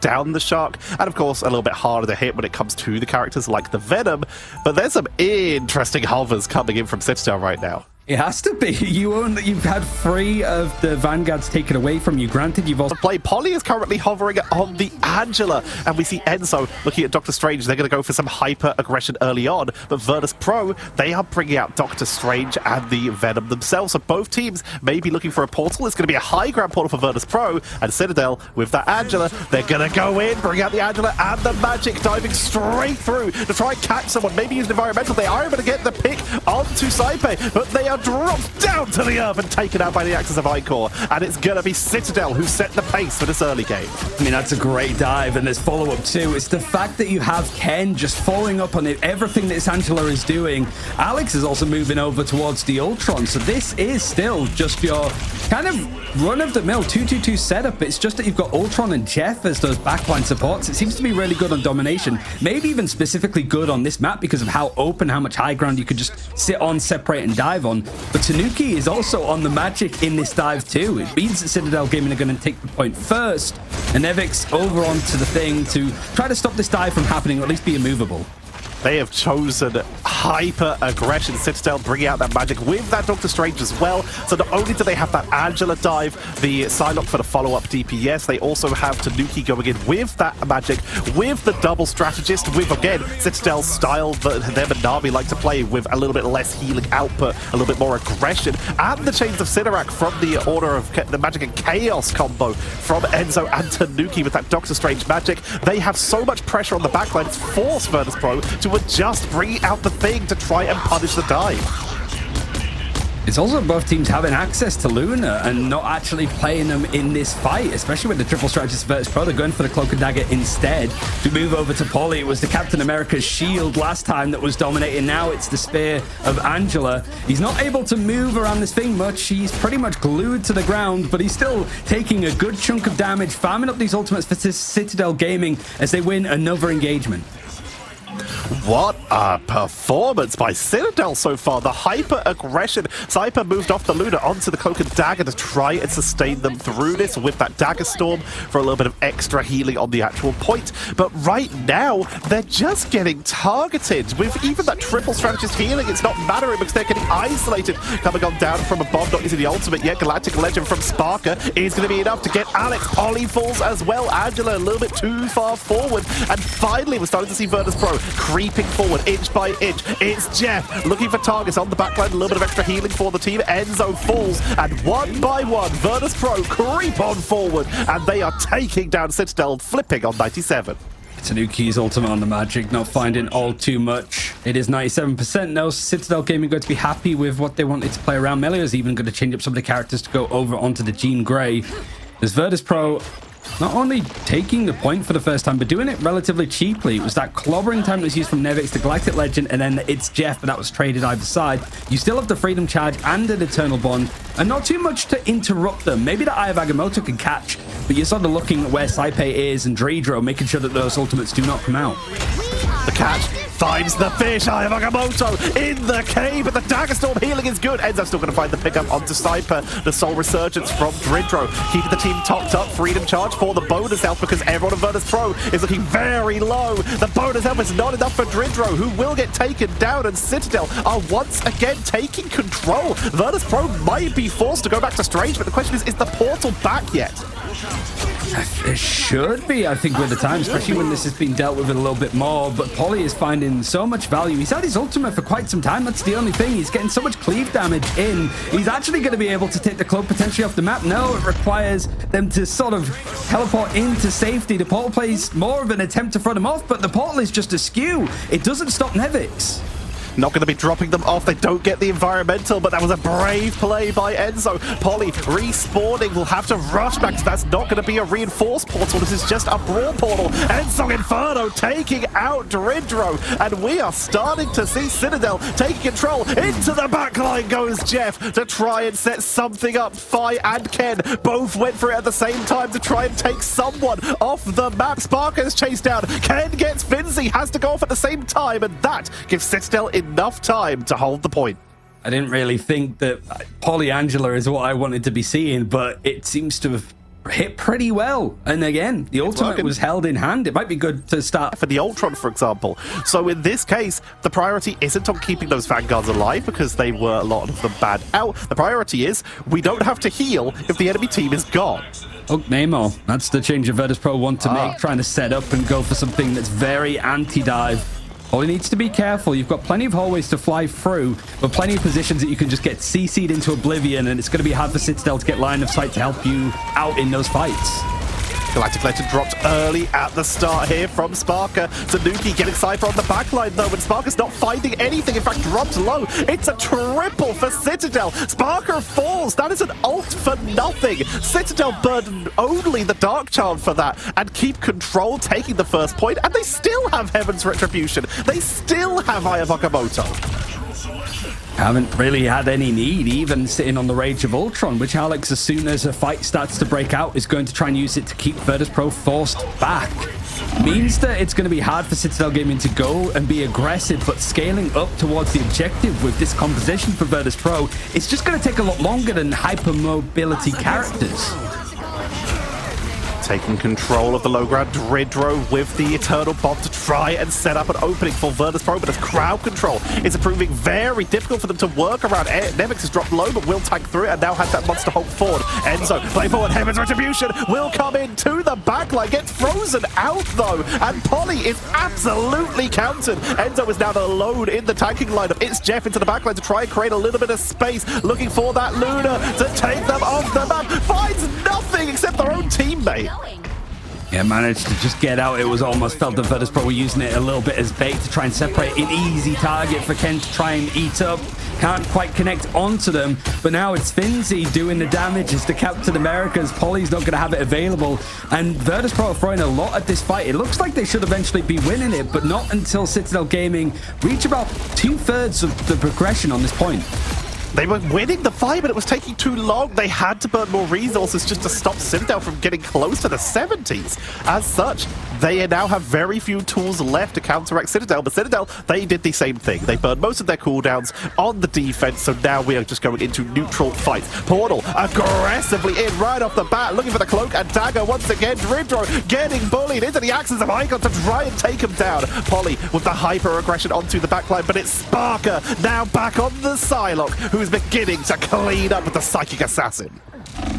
down the Shark, and of course a little bit harder to hit when it comes to the characters like the Venom, but there's some interesting hovers coming in from Citadel right now. It has to be. You've had 3 of the Vanguards taken away from you. Granted, you've also played. Polly is currently hovering on the Angela, and we see Enzo looking at Doctor Strange. They're going to go for some hyper aggression early on, but VIRTUS.PRO, they are bringing out Doctor Strange and the Venom themselves. So both teams may be looking for a portal. It's going to be a high ground portal for VIRTUS.PRO, and Citadel with that Angela, they're going to go in, bring out the Angela and the Magic, diving straight through to try and catch someone. Maybe use an environmental. They are able to get the pick onto Sypeh, but they are dropped down to the earth and taken out by the Axis of Icor, and it's gonna be Citadel who set the pace for this early game. I mean, that's a great dive, and there's follow-up too. It's the fact that you have Ken just following up on everything that this Angela is doing. Alex is also moving over towards the Ultron, so this is still just your kind of run-of-the-mill 2-2-2 setup. It's just that you've got Ultron and Jeff as those backline supports. It seems to be really good on domination, maybe even specifically good on this map because of how open, how much high ground you could just sit on, separate, and dive on. But Tanuki is also on the Magic in this dive too. It means that Citadel Gaming are going to take the point first, and Nevix over onto the thing to try to stop this dive from happening, or at least be immovable. They have chosen hyper aggression. Citadel bringing out that Magic with that Doctor Strange as well. So not only do they have that Angela dive, the Psylocke for the follow-up DPS, they also have Tanuki going in with that Magic, with the double strategist, with, again, Citadel's style that them and Na'Vi like to play, with a little bit less healing output, a little bit more aggression, and the Chains of Sidorak from the Order of the Magic and Chaos combo from Enzo and Tanuki with that Doctor Strange Magic. They have so much pressure on the backline, it's forced VIRTUS.PRO to adjust, bringing out the thing to try and punish the dive. It's also both teams having access to Luna and not actually playing them in this fight, especially with the triple strategist VIRTUS.PRO. They're going for the Cloak and Dagger instead. To move over to Polly, it was the Captain America's shield last time that was dominating. Now it's the spear of Angela. He's not able to move around this thing much. He's pretty much glued to the ground, but he's still taking a good chunk of damage, farming up these ultimates for Citadel Gaming as they win another engagement. What a performance by Citadel so far. The hyper aggression. Sypeh moved off the Luna onto the Cloak and Dagger to try and sustain them through this with that Dagger Storm for a little bit of extra healing on the actual point. But right now, they're just getting targeted. With even that triple strategist healing, it's not mattering because they're getting isolated. Coming on down from above, not using the ultimate yet. Galactic Legend from SparkR is going to be enough to get Alex. Polly falls as well. Angela a little bit too far forward. And finally, we're starting to see VIRTUS.PRO creeping forward inch by inch. It's Jeff looking for targets on the backline. A little bit of extra healing for the team. Enzo falls, and one by one, VIRTUS.PRO creep on forward, and they are taking down Citadel, flipping on 97. Tanuki's ultimate on the Magic, not finding all too much. It is 97% now. Citadel Gaming going to be happy with what they wanted to play around. Melio is even going to change up some of the characters to go over onto the Jean Grey. There's VIRTUS.PRO not only taking the point for the first time, but doing it relatively cheaply. It was that clobbering time that was used from Nevix, the Galactic Legend, and then it's Jeff, but that was traded either side. You still have the Freedom Charge and an Eternal Bond, and not too much to interrupt them. Maybe the Eye of Agamotto can catch, but you're sort of looking at where Sypeh is and dridro, making sure that those ultimates do not come out. The catch finds the fish. Eye of Agamotto in the cave, but the Dagger Storm healing is good. Enzo's still going to find the pickup onto Sypeh. The Soul Resurgence from dridro, keeping the team topped up. Freedom Charge for the bonus health because everyone on VIRTUS.PRO is looking very low. The bonus health is not enough for dridro, who will get taken down, and Citadel are once again taking control. VIRTUS.PRO might be forced to go back to Strange, but the question is the portal back yet? It should be, I think, with the time, especially when this has been dealt with a little bit more. But Polly is finding so much value. He's had his ultimate for quite some time. That's the only thing. He's getting so much cleave damage in. He's actually going to be able to take the cloak potentially off the map. No, it requires them to sort of teleport into safety. The portal plays more of an attempt to throw them off, but the portal is just askew. It doesn't stop Nevix. Not going to be dropping them off. They don't get the environmental, but that was a brave play by Enzo. Polly respawning. Will have to rush back. So that's not going to be a reinforced portal. This is just a brawl portal. Enzo Inferno taking out dridro, and we are starting to see Citadel taking control. Into the backline goes Jeff to try and set something up. Fi and Ken both went for it at the same time to try and take someone off the map. SparkR is chased down. Ken gets Finnsi, has to go off at the same time, and that gives Citadel enough time to hold the point. I didn't really think that Polly Angela is what I wanted to be seeing, but it seems to have hit pretty well. And again, the ultimate was held in hand. It might be good to start for the Ultron, for example. So in this case, the priority isn't on keeping those Vanguards alive because they were a lot of them bad out. The priority is we don't have to heal if the enemy team is gone. Oh, Nemo. That's the change VIRTUS.PRO want to make, trying to set up and go for something that's very anti-dive. All he needs to be careful. You've got plenty of hallways to fly through, but plenty of positions that you can just get CC'd into oblivion, and it's going to be hard for Citadel to get line of sight to help you out in those fights. Galactic Legend dropped early at the start here from SparkR. Tanuki getting Sypeh on the backline though, and SparkR's not finding anything. In fact, dropped low. It's a triple for Citadel. SparkR falls. That is an ult for nothing. Citadel burn only the Dark Charm for that and keep control, taking the first point, and they still have Heaven's Retribution. They still have Eye of Agamotto. Haven't really had any need, even sitting on the Rage of Ultron, which Alex, as soon as a fight starts to break out, is going to try and use it to keep VIRTUS.PRO forced back. Means that it's going to be hard for Citadel Gaming to go and be aggressive, but scaling up towards the objective with this composition for VIRTUS.PRO, it's just going to take a lot longer than hypermobility characters. Taking control of the low ground, dridro with the Eternal Bomb to try and set up an opening for VIRTUS.PRO, but as crowd control is proving very difficult for them to work around. Nevix has dropped low, but will tank through it and now has that monster hold forward. Enzo, play forward, Heaven's Retribution will come in to the backline, gets frozen out though, and Polly is absolutely countered. Enzo is now alone in the tanking lineup. It's Jeff into the backline to try and create a little bit of space, looking for that Luna to take them off the map. Finds nothing except their own teammate. Yeah, managed to just get out. It was almost felt that VIRTUS.PRO were using it a little bit as bait to try and separate an easy target for Ken to try and eat up. Can't quite connect onto them, but now it's Finnsi doing the damage as the Captain America's. Polly's not going to have it available, and VIRTUS.PRO are throwing a lot at this fight. It looks like they should eventually be winning it, but not until Citadel Gaming reach about 2/3 of the progression on this point. They were winning the fight, but it was taking too long. They had to burn more resources just to stop Citadel from getting close to the 70s. As such, they now have very few tools left to counteract Citadel, but Citadel, they did the same thing. They burned most of their cooldowns on the defense, so now we are just going into neutral fights. Portal aggressively in right off the bat, looking for the cloak and dagger once again. Dridro getting bullied into the axes of Icon to try and take him down. Polly with the hyper aggression onto the backline, but it's SparkR now back on the Psylocke, who's beginning to clean up with the Psychic Assassin.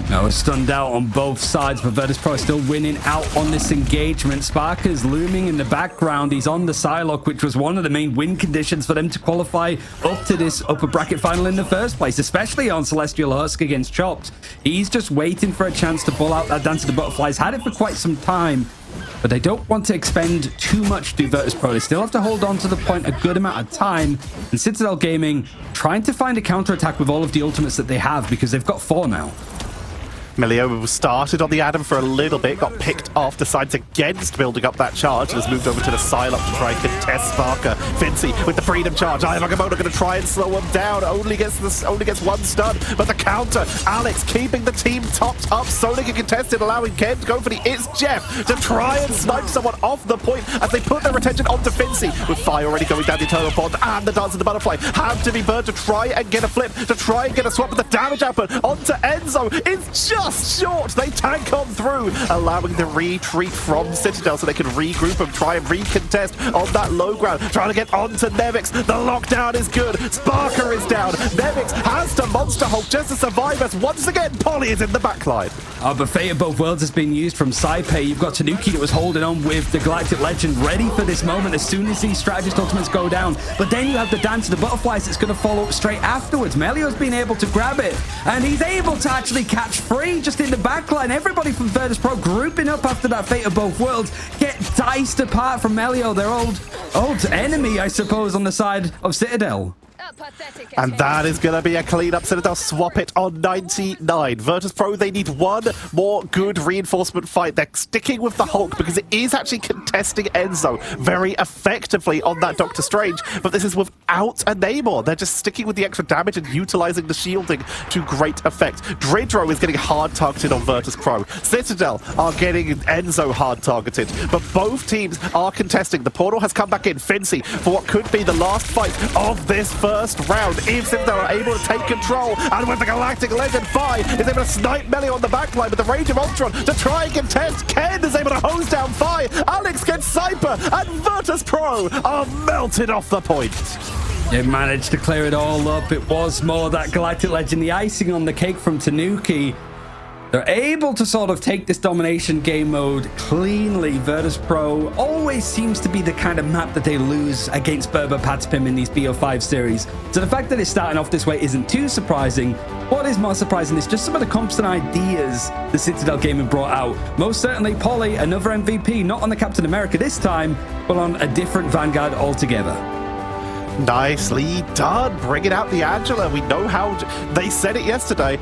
Now we're stunned out on both sides, but VIRTUS.PRO is still winning out on this engagement. SparkR's looming in the background. He's on the Psylocke, which was one of the main win conditions for them to qualify up to this upper bracket final in the first place, especially on Celestial Husk against Chopped. He's just waiting for a chance to pull out that Dance of the Butterflies. Had it for quite some time, but they don't want to expend too much to VIRTUS.PRO. They still have to hold on to the point a good amount of time, and Citadel Gaming trying to find a counterattack with all of the ultimates that they have, because they've got 4 now. Melio started on the Adam for a little bit, got picked off, decides against building up that charge, and has moved over to the Psylocke to try and contest SparkR. Finnsi with the freedom charge. Eye of Agamotto going to try and slow him down. Only gets one stun, but the counter. Alex keeping the team topped up. Sonic and contested, allowing Ken to go for the It's Jeff to try and snipe someone off the point as they put their attention onto Finnsi, with fire already going down the Eternal Bond, and the Dance of the Butterfly have to be burned to try and get a flip, to try and get a swap, but the damage output onto Enzo is just short. They tank on through, allowing the retreat from Citadel so they can regroup and try and recontest on that low ground, trying to get onto Nevix. The lockdown is good. SparkR is down. Nevix has to Monster Hulk just to survive as once again Polly is in the backline. But Fate of Both Worlds has been used from Sypeh. You've got Tanuki that was holding on with the Galactic Legend, ready for this moment as soon as these strategist ultimates go down. But then you have the Dance of the Butterflies that's going to follow up straight afterwards. Melio's been able to grab it, and he's able to actually catch free just in the backline. Everybody from VIRTUS.PRO grouping up after that Fate of Both Worlds get diced apart from Melio, their old enemy, I suppose, on the side of Citadel. And that is going to be a clean-up. Citadel swap it on 99. VIRTUS.PRO, they need one more good reinforcement fight. They're sticking with the Hulk because it is actually contesting Enzo very effectively on that Doctor Strange, but this is with without a Namor. They're just sticking with the extra damage and utilizing the shielding to great effect. Dridro is getting hard targeted on VIRTUS.PRO. Citadel are getting Enzo hard targeted, but both teams are contesting. The portal has come back in. Finnsi for what could be the last fight of this first round. If Citadel are able to take control, and with the Galactic Legend Fi is able to snipe Melio on the backline with the Rage of Ultron to try and contest. Ken is able to hose down Fi. Alex gets Sypeh, and VIRTUS.PRO are melted off the point. They managed to clear it all up. It was more that Galactic Legend, the icing on the cake from Tanuki. They're able to sort of take this domination game mode cleanly. VIRTUS.PRO always seems to be the kind of map that they lose against Berber Patspim in these BO5 series. So the fact that it's starting off this way isn't too surprising. What is more surprising is just some of the comps and ideas the Citadel Gaming brought out. Most certainly Polly, another MVP, not on the Captain America this time, but on a different Vanguard altogether. Nicely done, bringing out the Angela. We know how they said it yesterday.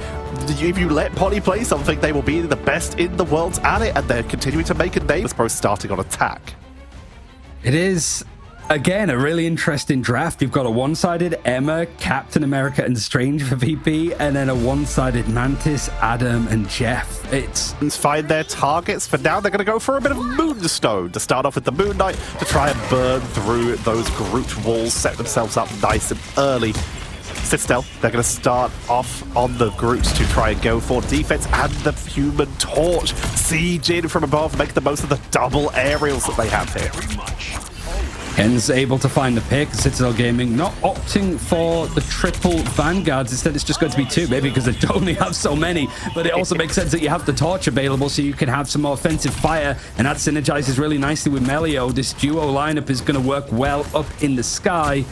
If you let Polly play something, they will be the best in the world at it, and they're continuing to make a name. VIRTUS.PRO starting on attack. It is, again, a really interesting draft. You've got a one-sided EMEA, Captain America, and Strange for VP, and then a one-sided Mantis, Adam, and Jeff. It's find their targets. For now, they're going to go for a bit of Moonstone to start off with the Moon Knight to try and burn through those Groot walls, set themselves up nice and early. Citadel, they're going to start off on the Groots to try and go for defense, and the Human Torch siege in from above, make the most of the double aerials that they have here. Ken's able to find the pick. Citadel Gaming not opting for the triple Vanguards. Instead, it's just going to be two, maybe because they only have so many. But it also makes sense that you have the Torch available so you can have some more offensive fire. And that synergizes really nicely with Melio. This duo lineup is going to work well up in the sky.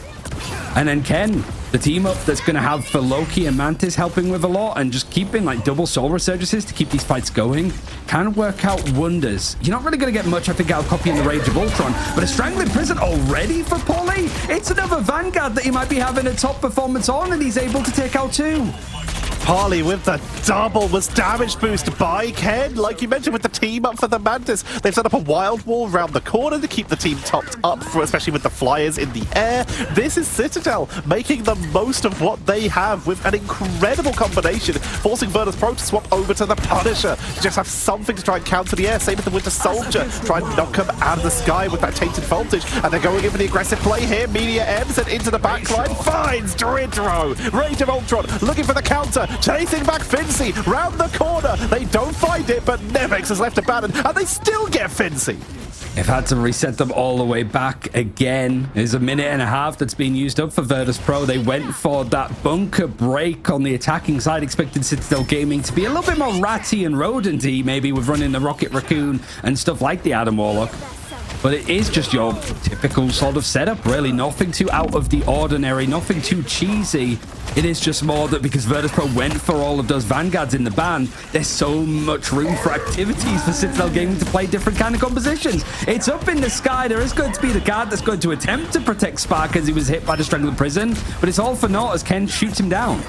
And then Ken, the team up that's going to have for Loki and Mantis helping with a lot, and just keeping like double soul resurgences to keep these fights going can work out wonders. You're not really going to get much, I think, out of copying the Rage of Ultron, but a Strangling Prison already for Polly? It's another Vanguard that he might be having a top performance on, and he's able to take out two. Polly with the double was damage boost by Ken. Like you mentioned with the team up for the Mantis, they've set up a wild wall around the corner to keep the team topped up, especially with the flyers in the air. This is Citadel making the most of what they have with an incredible combination, forcing VIRTUS.PRO to swap over to the Punisher to just have something to try and counter the air. Same with the Winter Soldier, try and knock him out of the sky with that tainted voltage. And they're going in for the aggressive play here. Media M's and into the backline, finds Dridro. Rage of Ultron looking for the counter. Chasing back Finnsi round the corner. They don't find it, but Nevix has left abandoned, and they still get Finnsi. They've had to reset them all the way back again. There's a minute and a half that's been used up for VIRTUS.PRO. They went for that bunker break on the attacking side, expected Citadel Gaming to be a little bit more ratty and rodenty, maybe with running the Rocket Raccoon and stuff like the Adam Warlock. But it is just your typical sort of setup, really. Nothing too out of the ordinary, nothing too cheesy. It is just more that because VIRTUS.PRO went for all of those Vanguards in the ban, there's so much room for activities for Citadel Gaming to play different kind of compositions. It's up in the sky. There is going to be the guard that's going to attempt to protect Spark as he was hit by the Strangling Prison, but it's all for naught as Ken shoots him down.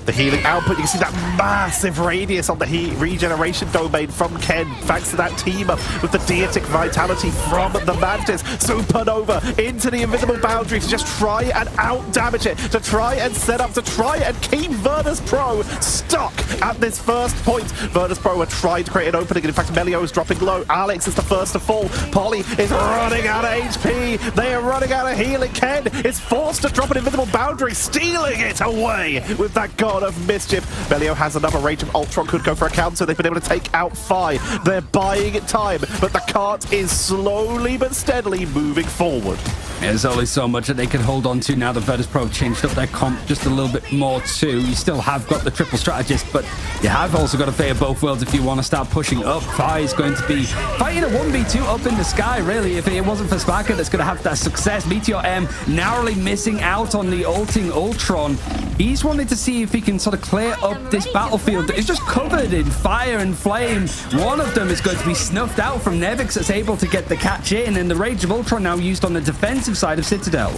The healing output, you can see that massive radius on the heat regeneration domain from Ken, thanks to that team up with the Deotic Vitality from the Mantis. Supernova into the invisible boundary to just try and out-damage it, to try and set up, to try and keep VIRTUS.PRO stuck at this first point. VIRTUS.PRO are trying to create an opening, and in fact, Melio is dropping low. Alex is the first to fall. Polly is running out of HP. They are running out of healing. Ken is forced to drop an invisible boundary, stealing it away with that god of mischief. Melio has another Rage of Ultron, could go for a counter. They've been able to take out Fi. They're buying time, but the cart is slowly but steadily moving forward. There's only so much that they can hold on to now that VIRTUS.PRO changed up their comp just a little bit more too. You still have got the triple strategist, but you have also got to favor both worlds if you want to start pushing up. Fi is going to be fighting a 1v2 up in the sky, really. If it wasn't for SparkR that's going to have that success. Meteor M narrowly missing out on the ulting Ultron. He's wanted to see if he can sort of clear up this battlefield that is just covered in fire and flame. One of them is going to be snuffed out from Nevix that's able to get the catch in, and the Rage of Ultron now used on the defensive side of Citadel.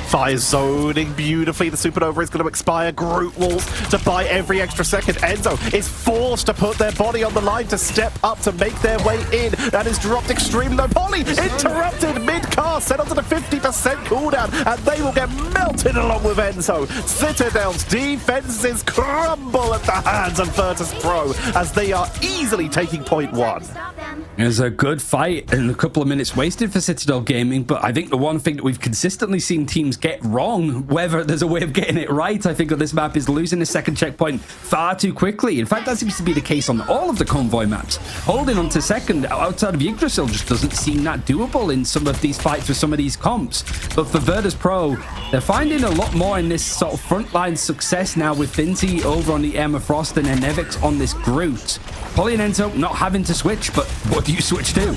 Fire zoning beautifully. The Supernova is going to expire. Groot walls to buy every extra second. Enzo is forced to put their body on the line to step up to make their way in. That is dropped extremely low. Polly interrupted mid-cast, set onto the 50% cooldown, and they will get melted along with Enzo. Citadel's defenses crumble at the hands of VIRTUS.PRO as they are easily taking point one. It was a good fight and a couple of minutes wasted for Citadel Gaming, but I think the one thing that we've consistently seen teams get wrong, whether there's a way of getting it right, I think on this map, is losing the second checkpoint far too quickly. In fact, that seems to be the case on all of the convoy maps. Holding on to second outside of Yggdrasil just doesn't seem that doable in some of these fights with some of these comps. But for VIRTUS.PRO, they're finding a lot more in this sort of frontline success now with Finnsi over on the EMEA Frost and then Nevix on this Groot. Polly and Enzo not having to switch, but what do you switch to?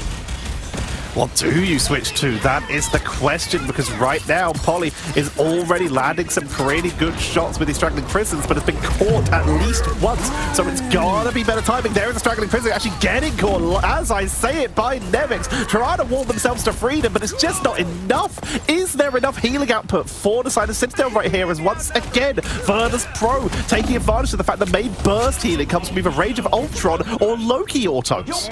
What do you switch to? That is the question, because right now Polly is already landing some pretty good shots with these straggling prisons, but has been caught at least once, so it's gotta be better timing. There is a straggling prison actually getting caught, as I say it, by Nevix, trying to wall themselves to freedom, but it's just not enough. Is there enough healing output for the side of Citadel right here, as once again VIRTUS.PRO taking advantage of the fact that main burst healing comes from either Rage of Ultron or Loki autos.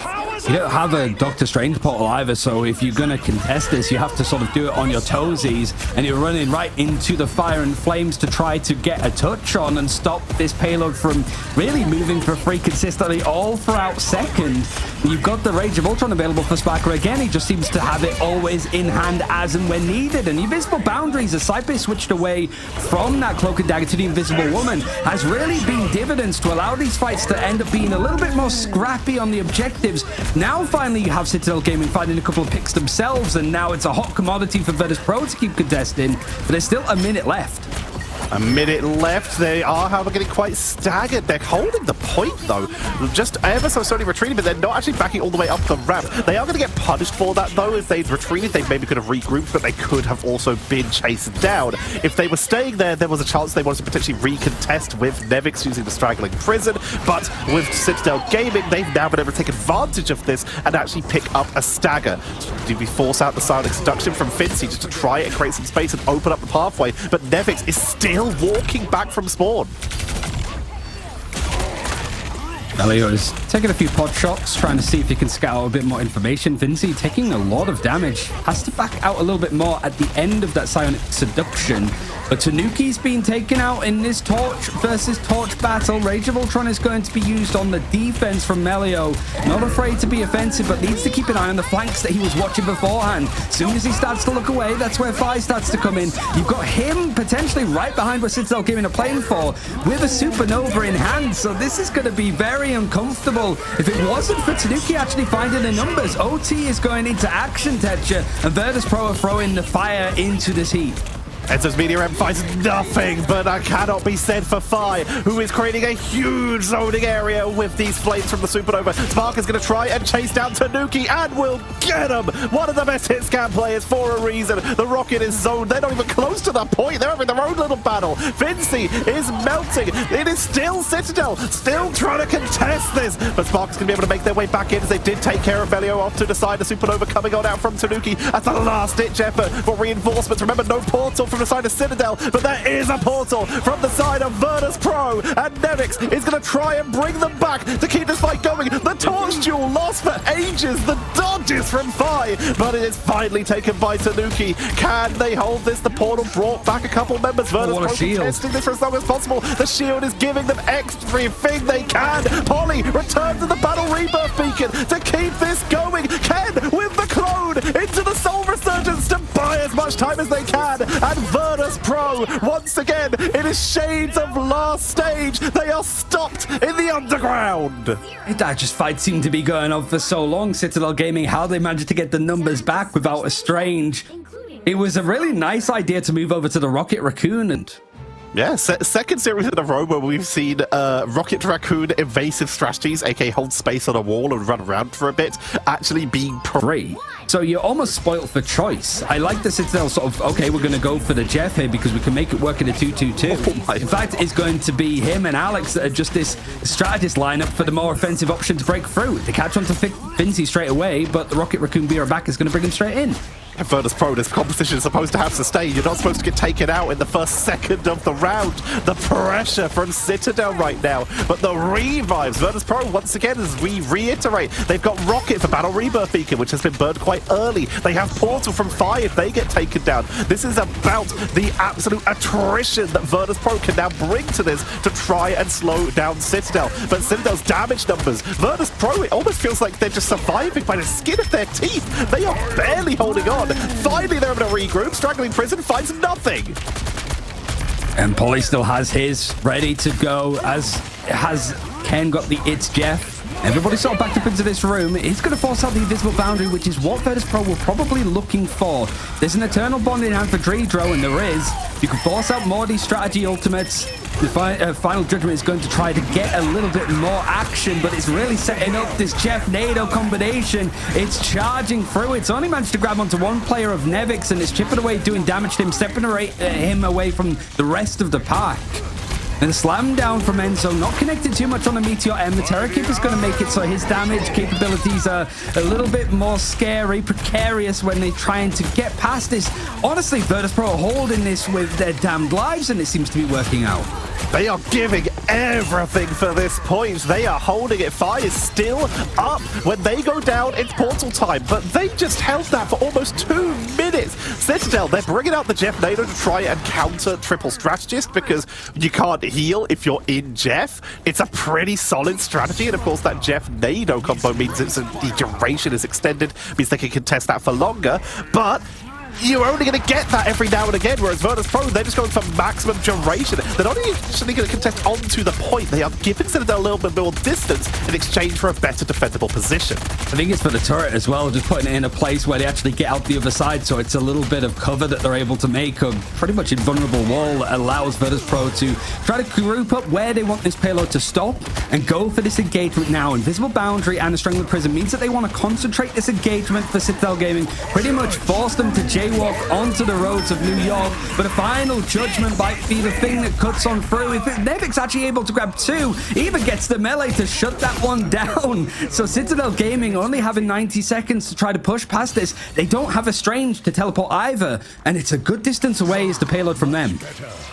You don't have a Doctor Strange portal either, so if you're going to contest this, you have to sort of do it on your toesies, and you're running right into the fire and flames to try to get a touch on and stop this payload from really moving for free consistently all throughout second. You've got the Rage of Ultron available for SparkR again. He just seems to have it always in hand as and when needed. And the invisible boundaries, as Sypeh switched away from that Cloak and Dagger to the Invisible Woman, has really been dividends to allow these fights to end up being a little bit more scrappy on the objectives. Now finally you have Citadel Gaming finding a couple of picks themselves, and now it's a hot commodity for VIRTUS.PRO to keep contesting, but there's still a minute left. A minute left. They are, however, getting quite staggered. They're holding the point, though. Just ever so slowly retreating, but they're not actually backing all the way up the ramp. They are going to get punished for that, though. If they'd retreated, they maybe could have regrouped, but they could have also been chased down. If they were staying there, there was a chance they wanted to potentially recontest with Nevix using the straggling prison, but with Citadel Gaming, they've now been able to take advantage of this and actually pick up a stagger. Do we force out the silent seduction from Finnsi just to try and create some space and open up the pathway? But Nevix is still walking back from spawn. Melio is taking a few pod shots, trying to see if he can scout a bit more information. Finnsi taking a lot of damage. Has to back out a little bit more at the end of that Psionic Seduction. But Tanuki's been taken out in this Torch versus Torch battle. Rage of Ultron is going to be used on the defense from Melio. Not afraid to be offensive, but needs to keep an eye on the flanks that he was watching beforehand. Soon as he starts to look away, that's where Fire starts to come in. You've got him potentially right behind what Citadel Gaming are playing for, with a Supernova in hand. So this is going to be very uncomfortable. If it wasn't for Tanuki actually finding the numbers, OT is going into action, Tetcher, and VIRTUS.PRO are throwing the fire into this heat. Enzo's Meteor M finds nothing, but that cannot be said for Fi, who is creating a huge zoning area with these flames from the Supernova. Spark is going to try and chase down Tanuki and will get him. One of the best hit scan players for a reason. The rocket is zoned. They're not even close to that point. They're having their own little battle. Finnsi is melting. It is still Citadel, still trying to contest this. But Spark is going to be able to make their way back in as they did take care of Melio off to the side. The Supernova coming on out from Tanuki at the last-ditch effort for reinforcements. Remember, no portal from the side of Citadel, but there is a portal from the side of VIRTUS.PRO, and Nevix is going to try and bring them back to keep this fight going. The Torch Duel lost for ages, the dodges from Fi, but it is finally taken by Tanuki. Can they hold this? The portal brought back a couple members. VIRTUS.PRO contesting this for as long as possible. The shield is giving them everything they can. Polly returns to the battle rebirth beacon to keep this going. Ken with the clone into the soul resurgence to buy as much time as they can, and VIRTUS.PRO, once again, it is shades of last stage. They are stopped in the underground. That just fight seemed to be going on for so long. Citadel Gaming, how they managed to get the numbers back without a Strange. It was a really nice idea to move over to the Rocket Raccoon, and yeah, second series in a row where we've seen Rocket Raccoon evasive strategies, aka hold space on a wall and run around for a bit, actually being free. So you're almost spoilt for choice. I like the Citadel sort of, okay, we're going to go for the Jeff here because we can make it work in a 2-2-2. Oh, in fact, it's going to be him and Alex that are just this strategist lineup for the more offensive option to break through. They catch on to Finnsi straight away, but the Rocket Raccoon Beer back is going to bring him straight in. VIRTUS.PRO, this competition is supposed to have sustain. You're not supposed to get taken out in the first second of the round. The pressure from Citadel right now. But the revives, VIRTUS.PRO, once again, as we reiterate, they've got Rocket for Battle Rebirth Beacon, which has been burned quite early. They have Portal from 5 if they get taken down. This is about the absolute attrition that VIRTUS.PRO can now bring to this to try and slow down Citadel. But Citadel's damage numbers, VIRTUS.PRO, it almost feels like they're just surviving by the skin of their teeth. They are barely holding on. Finally, they're able to regroup. Straggling Prison finds nothing. And Polly still has his ready to go, as has Ken got the It's Jeff. Everybody sort of backed up into this room. He's going to force out the invisible boundary, which is what VIRTUS.PRO were probably looking for. There's an eternal bond in hand for dridro, and there is. You can force out more of these strategy ultimates. The final judgment is going to try to get a little bit more action, but it's really setting up this Jeff Nado combination. It's charging through. It's only managed to grab onto one player of Nevix, and it's chipping away, doing damage to him, separating him away from the rest of the pack. And a slam down from Enzo, not connected too much on the Meteor M. The Terror Keeper is going to make it so his damage capabilities are a little bit more scary, precarious when they're trying to get past this. Honestly, VIRTUS.PRO are holding this with their damned lives, and it seems to be working out. They are giving everything for this point. They are holding it. Fire is still up. When they go down, it's portal time. But they just held that for almost 2 minutes. Citadel, they're bringing out the Jeff Nado to try and counter Triple Strategist because you can't heal if you're in Jeff. It's a pretty solid strategy. And of course, that Jeff Nado combo means the duration is extended, means they can contest that for longer. But you're only going to get that every now and again, whereas VIRTUS.PRO, they're just going for maximum duration. They're not actually going to contest onto the point. They are giving Citadel a little bit more distance in exchange for a better defendable position. I think it's for the turret as well, just putting it in a place where they actually get out the other side, so it's a little bit of cover that they're able to make. A pretty much invulnerable wall that allows VIRTUS.PRO to try to group up where they want this payload to stop and go for this engagement now. Invisible Boundary and a Strangling Prison means that they want to concentrate this engagement for Citadel Gaming, pretty much force them to jaywalk onto the roads of New York, but a final judgment might be the thing that cuts on through. If Nevix actually able to grab 2, he even gets the melee to shut that one down. So Citadel Gaming only having 90 seconds to try to push past this. They don't have a Strange to teleport either, and it's a good distance away is the payload from them.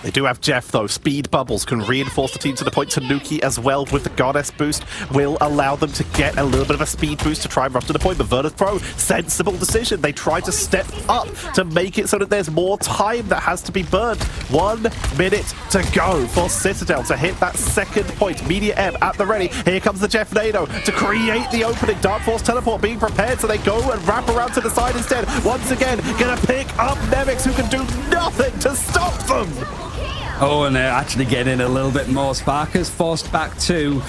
They do have Jeff, though. Speed bubbles can reinforce the team to the point. Tanuki as well with the Goddess boost will allow them to get a little bit of a speed boost to try and rush to the point. But VIRTUS.PRO, sensible decision. They try to step up to make it so that there's more time that has to be burned. 1 minute to go for Citadel to hit that second point. Media M at the ready. Here comes the Jeff Nado to create the opening. Dark Force teleport being prepared, so they go and wrap around to the side instead. Once again, gonna pick up Nevix, who can do nothing to stop them. Oh, and they're actually getting a little bit more. SparkR's forced back too.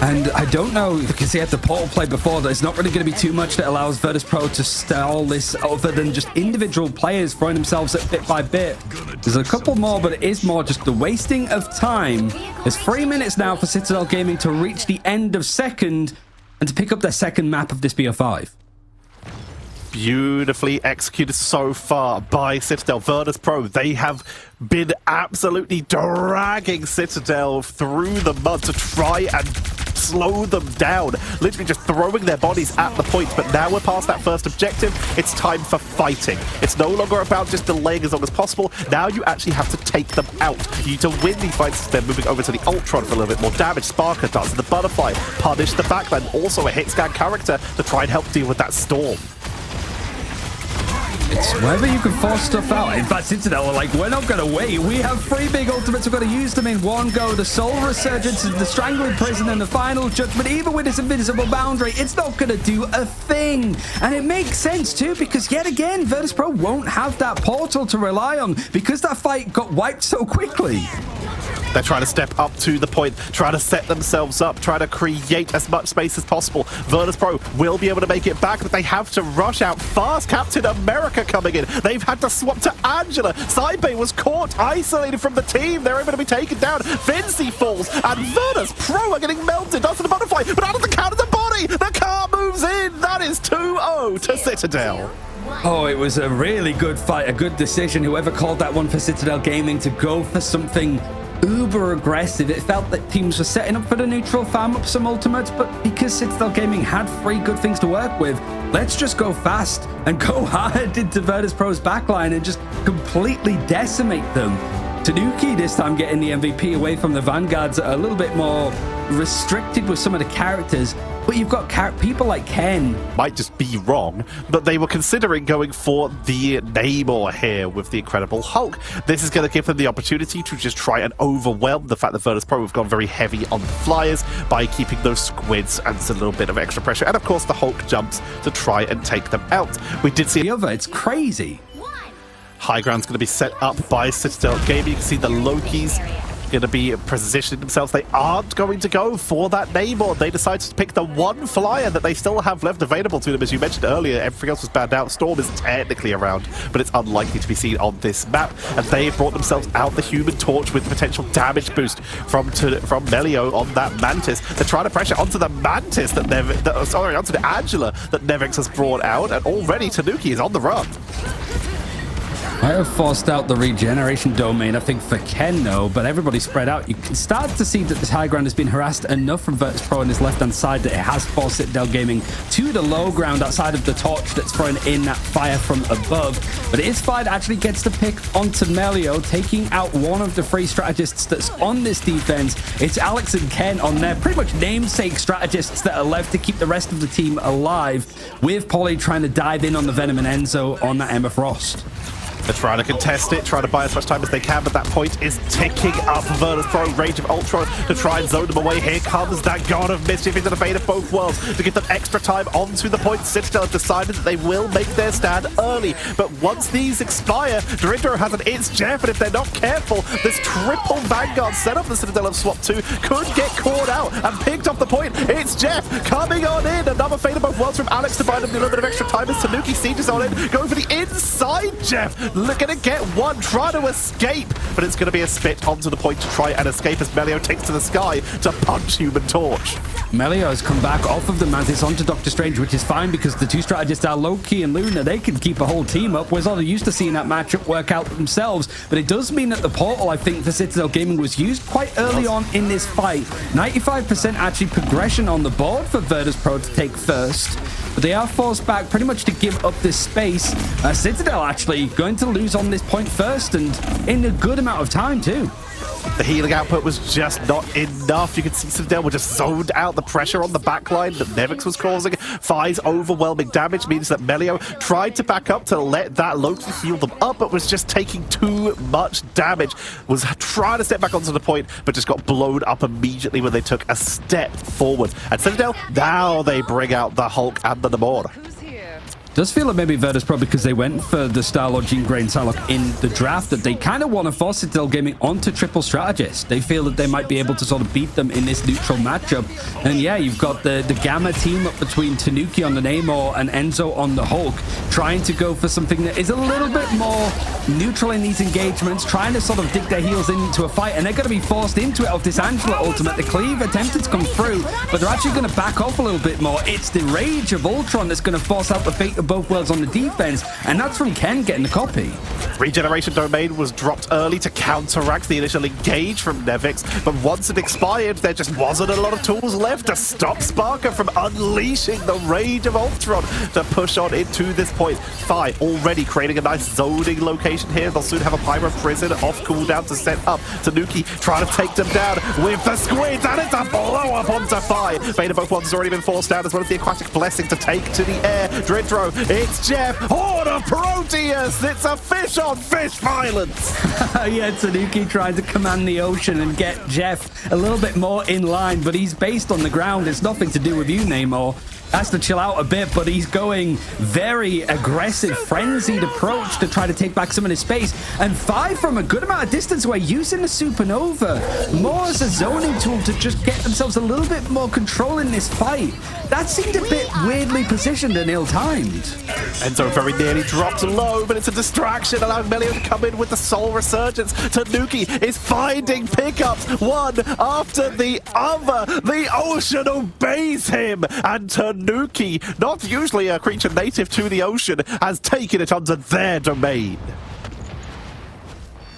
And I don't know, because he had the portal play before, there's not really going to be too much that allows VIRTUS.PRO to stall this other than just individual players throwing themselves at bit by bit. There's a couple more, but it is more just the wasting of time. There's 3 minutes now for Citadel Gaming to reach the end of second and to pick up their second map of this BO5. Beautifully executed so far by Citadel. VIRTUS.PRO, they have been absolutely dragging Citadel through the mud to try and slow them down, literally just throwing their bodies at the point. But now we're past that first objective. It's time for fighting. It's no longer about just delaying as long as possible. Now you actually have to take them out. You need to win these fights. They're moving over to the Ultron for a little bit more damage. SparkR does the butterfly, punish the backline, also a hit scan character to try and help deal with that storm. It's whether you can force stuff out. In fact, Citadel are like, we're not going to wait. We have 3 big ultimates. We're going to use them in one go. The Soul Resurgence, the Strangling Prison, and the Final Judgment. Even with this Invisible Boundary, it's not going to do a thing. And it makes sense, too, because yet again, VIRTUS.PRO won't have that portal to rely on because that fight got wiped so quickly. They're trying to step up to the point, trying to set themselves up, trying to create as much space as possible. VIRTUS.PRO will be able to make it back, but they have to rush out fast. Captain America coming in. They've had to swap to Angela. Sypeh was caught, isolated from the team. They're able to be taken down. Finnsi falls, and VIRTUS.PRO are getting melted. Does the butterfly, but out of the count of the body, the car moves in. That is 2-0 to Citadel. Oh, it was a really good fight, a good decision. Whoever called that one for Citadel Gaming to go for something uber aggressive. It felt that teams were setting up for the neutral, farm up some ultimates, but because Citadel Gaming had 3 good things to work with, let's just go fast and go hard into VIRTUS.PRO's backline and just completely decimate them. Tanuki this time getting the MVP away from the Vanguards, a little bit more restricted with some of the characters. But you've got people like Ken. Might just be wrong, but they were considering going for the Namor here with the Incredible Hulk. This is going to give them the opportunity to just try and overwhelm the fact that VIRTUS.PRO have gone very heavy on the flyers by keeping those squids and a little bit of extra pressure. And of course, the Hulk jumps to try and take them out. We did see the other, it's crazy. High ground's going to be set up by Citadel Gaming. You can see the Lokis going to be positioning themselves. They aren't going to go for that Namor. They decided to pick the one flyer that they still have left available to them. As you mentioned earlier, everything else was banned out. Storm is technically around, but it's unlikely to be seen on this map. And they've brought themselves out the Human Torch with potential damage boost from Melio on that Mantis. They're trying to pressure onto the Mantis that onto the Angela that Nevix has brought out, and already Tanuki is on the run. I have forced out the regeneration domain, I think, for Ken, though, but everybody's spread out. You can start to see that this high ground has been harassed enough from VIRTUS.PRO on his left-hand side that it has forced Citadel Gaming to the low ground outside of the torch that's throwing in that fire from above. But it is fire that actually gets to pick onto Melio, taking out one of the three strategists that's on this defense. It's Alex and Ken on their pretty much namesake strategists that are left to keep the rest of the team alive, with Polly trying to dive in on the Venom and Enzo on that Emma Frost. They're trying to contest it, trying to buy as much time as they can, but that point is ticking up for VIRTUS.PRO. Rage of Ultron to try and zone them away. Here comes that God of Mischief into the fate of both worlds to give them extra time onto the point. Citadel have decided that they will make their stand early, but once these expire, dridro has an It's Jeff, and if they're not careful, this triple Vanguard setup the Citadel have swapped to could get caught out and picked off the point. It's Jeff coming on in. Another fate of both worlds from Alex to buy them a little bit of extra time as Tanuki sieges on it, going for the inside Jeff. Looking to get one, trying to escape, but it's going to be a spit onto the point to try and escape as Melio takes to the sky to punch Human Torch. Melio has come back off of the Mantis onto Doctor Strange, which is fine because the two strategists are Loki and Luna. They can keep a whole team up. We're sort of used to seeing that matchup work out themselves, but it does mean that the portal, I think, for Citadel Gaming was used quite early on in this fight. 95% actually progression on the board for VIRTUS.PRO to take first, but they are forced back pretty much to give up this space. Citadel actually going to lose on this point first, and in a good amount of time too. The healing output was just not enough. You can see Citadel were just zoned out. The pressure on the backline that Nevix was causing. Fi's overwhelming damage means that Melio tried to back up to let that Loki heal them up, but was just taking too much damage. Was trying to step back onto the point, but just got blown up immediately when they took a step forward. And Citadel, now they bring out the Hulk and the Namor. Does feel like maybe VIRTUS.PRO, because they went for the Star-Lord, Jean Grey, and Psylocke in the draft, that they kind of want to force Citadel Gaming onto triple strategist. They feel that they might be able to sort of beat them in this neutral matchup. And yeah, you've got the Gamma team up between Tanuki on the Namor and Enzo on the Hulk, trying to go for something that is a little bit more neutral in these engagements, trying to sort of dig their heels into a fight, and they're going to be forced into it off this Angela ultimate. The cleave attempted to come through, but they're actually going to back off a little bit more. It's the Rage of Ultron that's going to force out the fate of both worlds on the defense, and that's from Ken getting the copy. Regeneration domain was dropped early to counteract the initial engage from Nevix, but once it expired, there just wasn't a lot of tools left to stop SparkR from unleashing the Rage of Ultron to push on into this point. Fi already creating a nice zoning location here. They'll soon have a Pyro Prison off cooldown to set up. Tanuki trying to take them down with the squids, and it's a blow up onto Fi. Beta both ones has already been forced down, as well as the Aquatic Blessing to take to the air. dridro, it's Jeff, Horde of Proteus! It's a fish-on-fish violence! Yeah, Tanuki trying to command the ocean and get Jeff a little bit more in line, but he's based on the ground. It's nothing to do with you, Namor. Has to chill out a bit, but he's going very aggressive, frenzied approach to try to take back some of his space. And Fi from a good amount of distance away, using the Supernova more as a zoning tool to just get themselves a little bit more control in this fight. That seemed a bit weirdly positioned and ill-timed. Enzo very nearly dropped low, but it's a distraction, allowing Melio to come in with the Soul Resurgence. Tanuki is finding pickups, one after the other. The ocean obeys him, and Tanuki, not usually a creature native to the ocean, has taken it under their domain.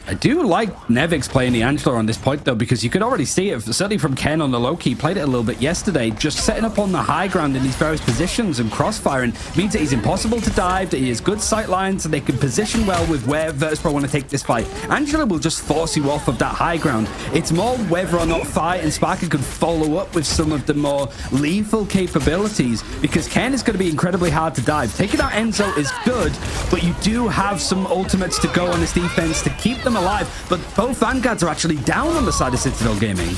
I do like Nevix playing the Angela on this point, though, because you could already see it, certainly from Ken on the low-key. Played it a little bit yesterday, just setting up on the high ground in these various positions and crossfiring means that he's impossible to dive, that he has good sight lines, and they can position well with where VirTUS.PRO want to take this fight. Angela will just force you off of that high ground. It's more whether or not Fight and SparkR can follow up with some of the more lethal capabilities, because Ken is going to be incredibly hard to dive. Taking out Enzo is good, but you do have some ultimates to go on this defense to keep them alive, but both Vanguards are actually down on the side of Citadel Gaming.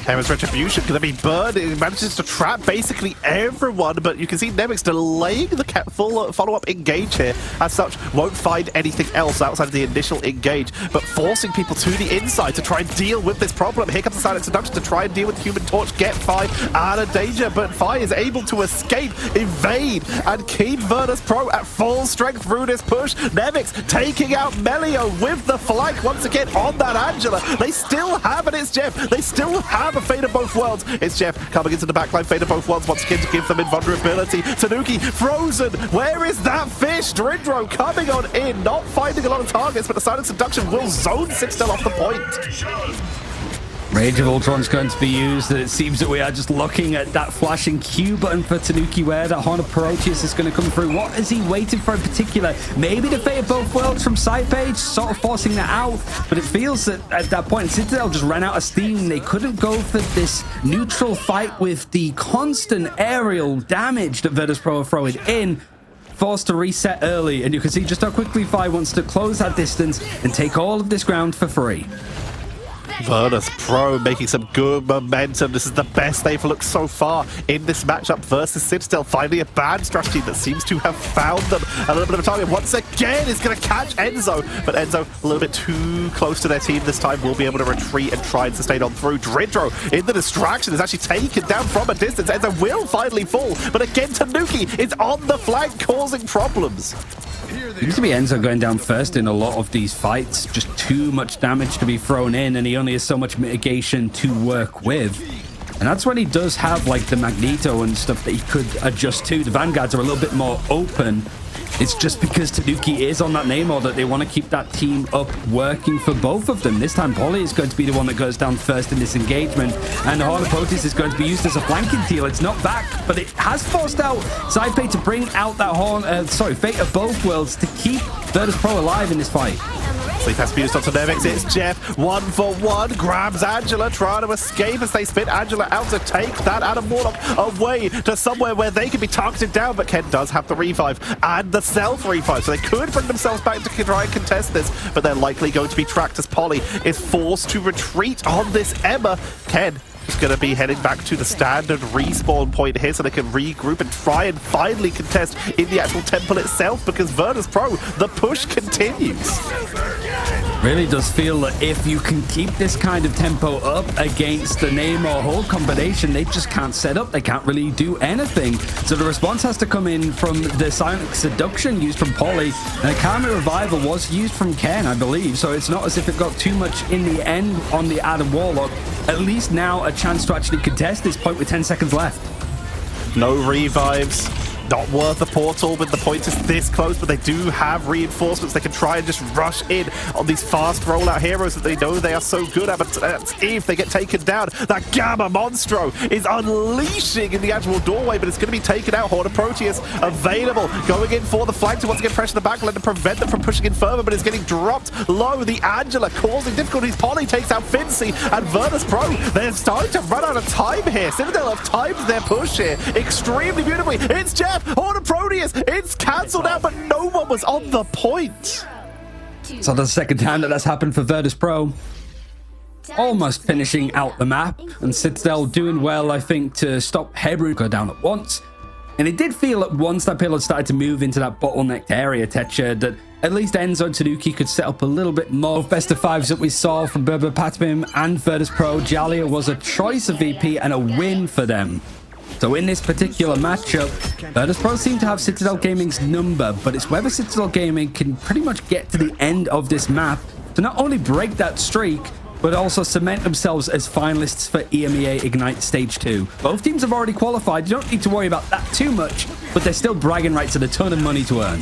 Heron's Retribution going to be burned. It manages to trap basically everyone, but you can see Nevix delaying the full follow-up engage here. As such, won't find anything else outside of the initial engage, but forcing people to the inside to try and deal with this problem. Here comes the Silent Seduction to try and deal with the Human Torch, get Fi out of danger, but Fi is able to escape, evade, and keep VirTUS.PRO at full strength through this push. Nevix taking out Melio with the flank once again on that Angela. They still have it, it's Jeff. They still have a Fate of Both Worlds. It's Jeff coming into the backline. Fate of Both Worlds once again to give them invulnerability. Tanuki frozen. Where is that fish? Dridro coming on in, not finding a lot of targets, but the Silent Seduction will zone Citadel off the point. Rage of Ultron's going to be used, and it seems that we are just looking at that flashing Q button for Tanuki, where that Horn of Proteus is going to come through. What is he waiting for in particular? Maybe the Fate of Both Worlds from Sypeh, sort of forcing that out, but it feels that at that point Citadel just ran out of steam. They couldn't go for this neutral fight with the constant aerial damage that VirTUS.PRO are throwing in. Forced to reset early, and you can see just how quickly Fi wants to close that distance and take all of this ground for free. VirTUS.PRO making some good momentum. This is the best they've looked so far in this matchup versus Citadel. Finally a bad strategy that seems to have found them a little bit of a target. Once again is going to catch Enzo, but Enzo a little bit too close to their team this time. Will be able to retreat and try and sustain on through. Dridro in the distraction is actually taken down from a distance. Enzo will finally fall, but again Tanuki is on the flank causing problems. Seems to be Enzo going down first in a lot of these fights. Just too much damage to be thrown in, and he only has so much mitigation to work with. And that's when he does have like the Magneto and stuff that he could adjust to. The Vanguards are a little bit more open. It's just because Tanuki is on that name order, they want to keep that team up working for both of them. This time, Polly is going to be the one that goes down first in this engagement, and the Horn of Proteus is going to be used as a flanking deal. It's not back, but it has forced out Sypeh to bring out that Fate of Both Worlds to keep VirTUS.PRO alive in this fight. Sleep has fused onto Nevix. It's Jeff, 1-for-1, grabs Angela, trying to escape as they spit Angela out to take that Adam Warlock away to somewhere where they can be targeted down, but Ken does have the revive and the self-revive, so they could bring themselves back to try and contest this, but they're likely going to be tracked as Polly is forced to retreat on this Emma. Ken is going to be heading back to the standard respawn point here so they can regroup and try and finally contest in the actual temple itself, because VirTUS.PRO, the push continues. Really does feel that if you can keep this kind of tempo up against the name or hold combination, they just can't set up. They can't really do anything. So the response has to come in from the Silent Seduction used from Polly. And Karma Revival was used from Ken, I believe. So it's not as if it got too much in the end on the Adam Warlock. At least now a chance to actually contest this point with 10 seconds left. No revives. Not worth the portal with the point is this close, but they do have reinforcements. They can try and just rush in on these fast rollout heroes that they know they are so good at, but if they get taken down, that Gamma Monstro is unleashing in the actual doorway, but it's going to be taken out. Horn of Proteus available, going in for the flank to once again pressure the backline to prevent them from pushing in further, but it's getting dropped low. The Angela causing difficulties. Polly takes out Finnsi, and VirTUS.PRO, they're starting to run out of time here. Citadel have timed their push here extremely beautifully. It's Jeff, Horn of Proteus, it's cancelled out, but no one was on the point. So the second time that's happened for VirTUS.PRO. Almost finishing out the map, and Citadel doing well, I think, to stop Hebrew go down at once. And it did feel that once that payload started to move into that bottlenecked area, Tetra, that at least Enzo and Tanuki could set up a little bit more. Best of fives that we saw from Berber Patmim and VirTUS.PRO. Jalia was a choice of VP and a win for them. So in this particular matchup, VirTUS.PRO seem to have Citadel Gaming's number, but it's whether Citadel Gaming can pretty much get to the end of this map to not only break that streak, but also cement themselves as finalists for EMEA Ignite Stage 2. Both teams have already qualified. You don't need to worry about that too much, but they're still bragging rights at a ton of money to earn.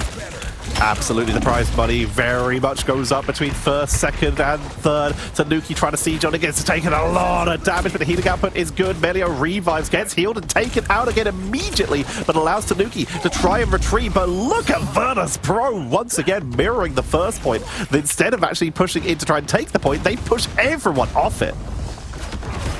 Absolutely, the prize money very much goes up between first, second, and third. Tanuki trying to siege on against, taking a lot of damage, but the healing output is good. Melio revives, gets healed, and taken out again immediately, but allows Tanuki to try and retreat. But look at VIRTUS.PRO once again mirroring the first point. Instead of actually pushing in to try and take the point, they push everyone off it.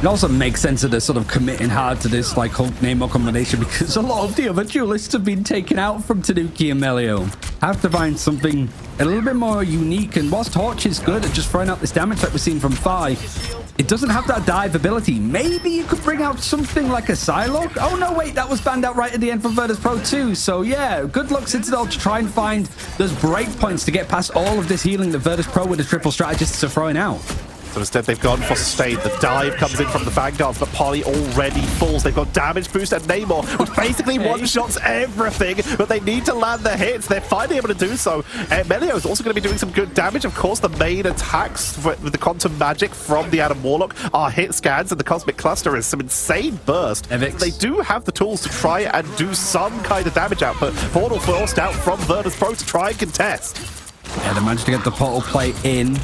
It also makes sense that they're sort of committing hard to this like Hulk Namor combination, because a lot of the other duelists have been taken out from Tanuki and Melio. Have to find something a little bit more unique, and whilst Torch is good at just throwing out this damage that we've seen from Fi, it doesn't have that dive ability. Maybe you could bring out something like a Psylocke? Oh no, wait, that was banned out right at the end from VIRTUS.PRO too. So yeah, good luck Citadel to try and find those breakpoints to get past all of this healing that VIRTUS.PRO with the triple strategists are throwing out. So instead they've gone for sustain. The dive comes in from the Vanguards, but Polly already falls. They've got damage boost and Namor, which basically one-shots everything, but they need to land the hits. They're finally able to do so. Melio is also going to be doing some good damage. Of course, the main attacks with the Quantum Magic from the Adam Warlock are hit scans, and the Cosmic Cluster is some insane burst. Nevix. They do have the tools to try and do some kind of damage output. Portal forced out from VIRTUS.PRO to try and contest. Yeah, they managed to get the portal play in.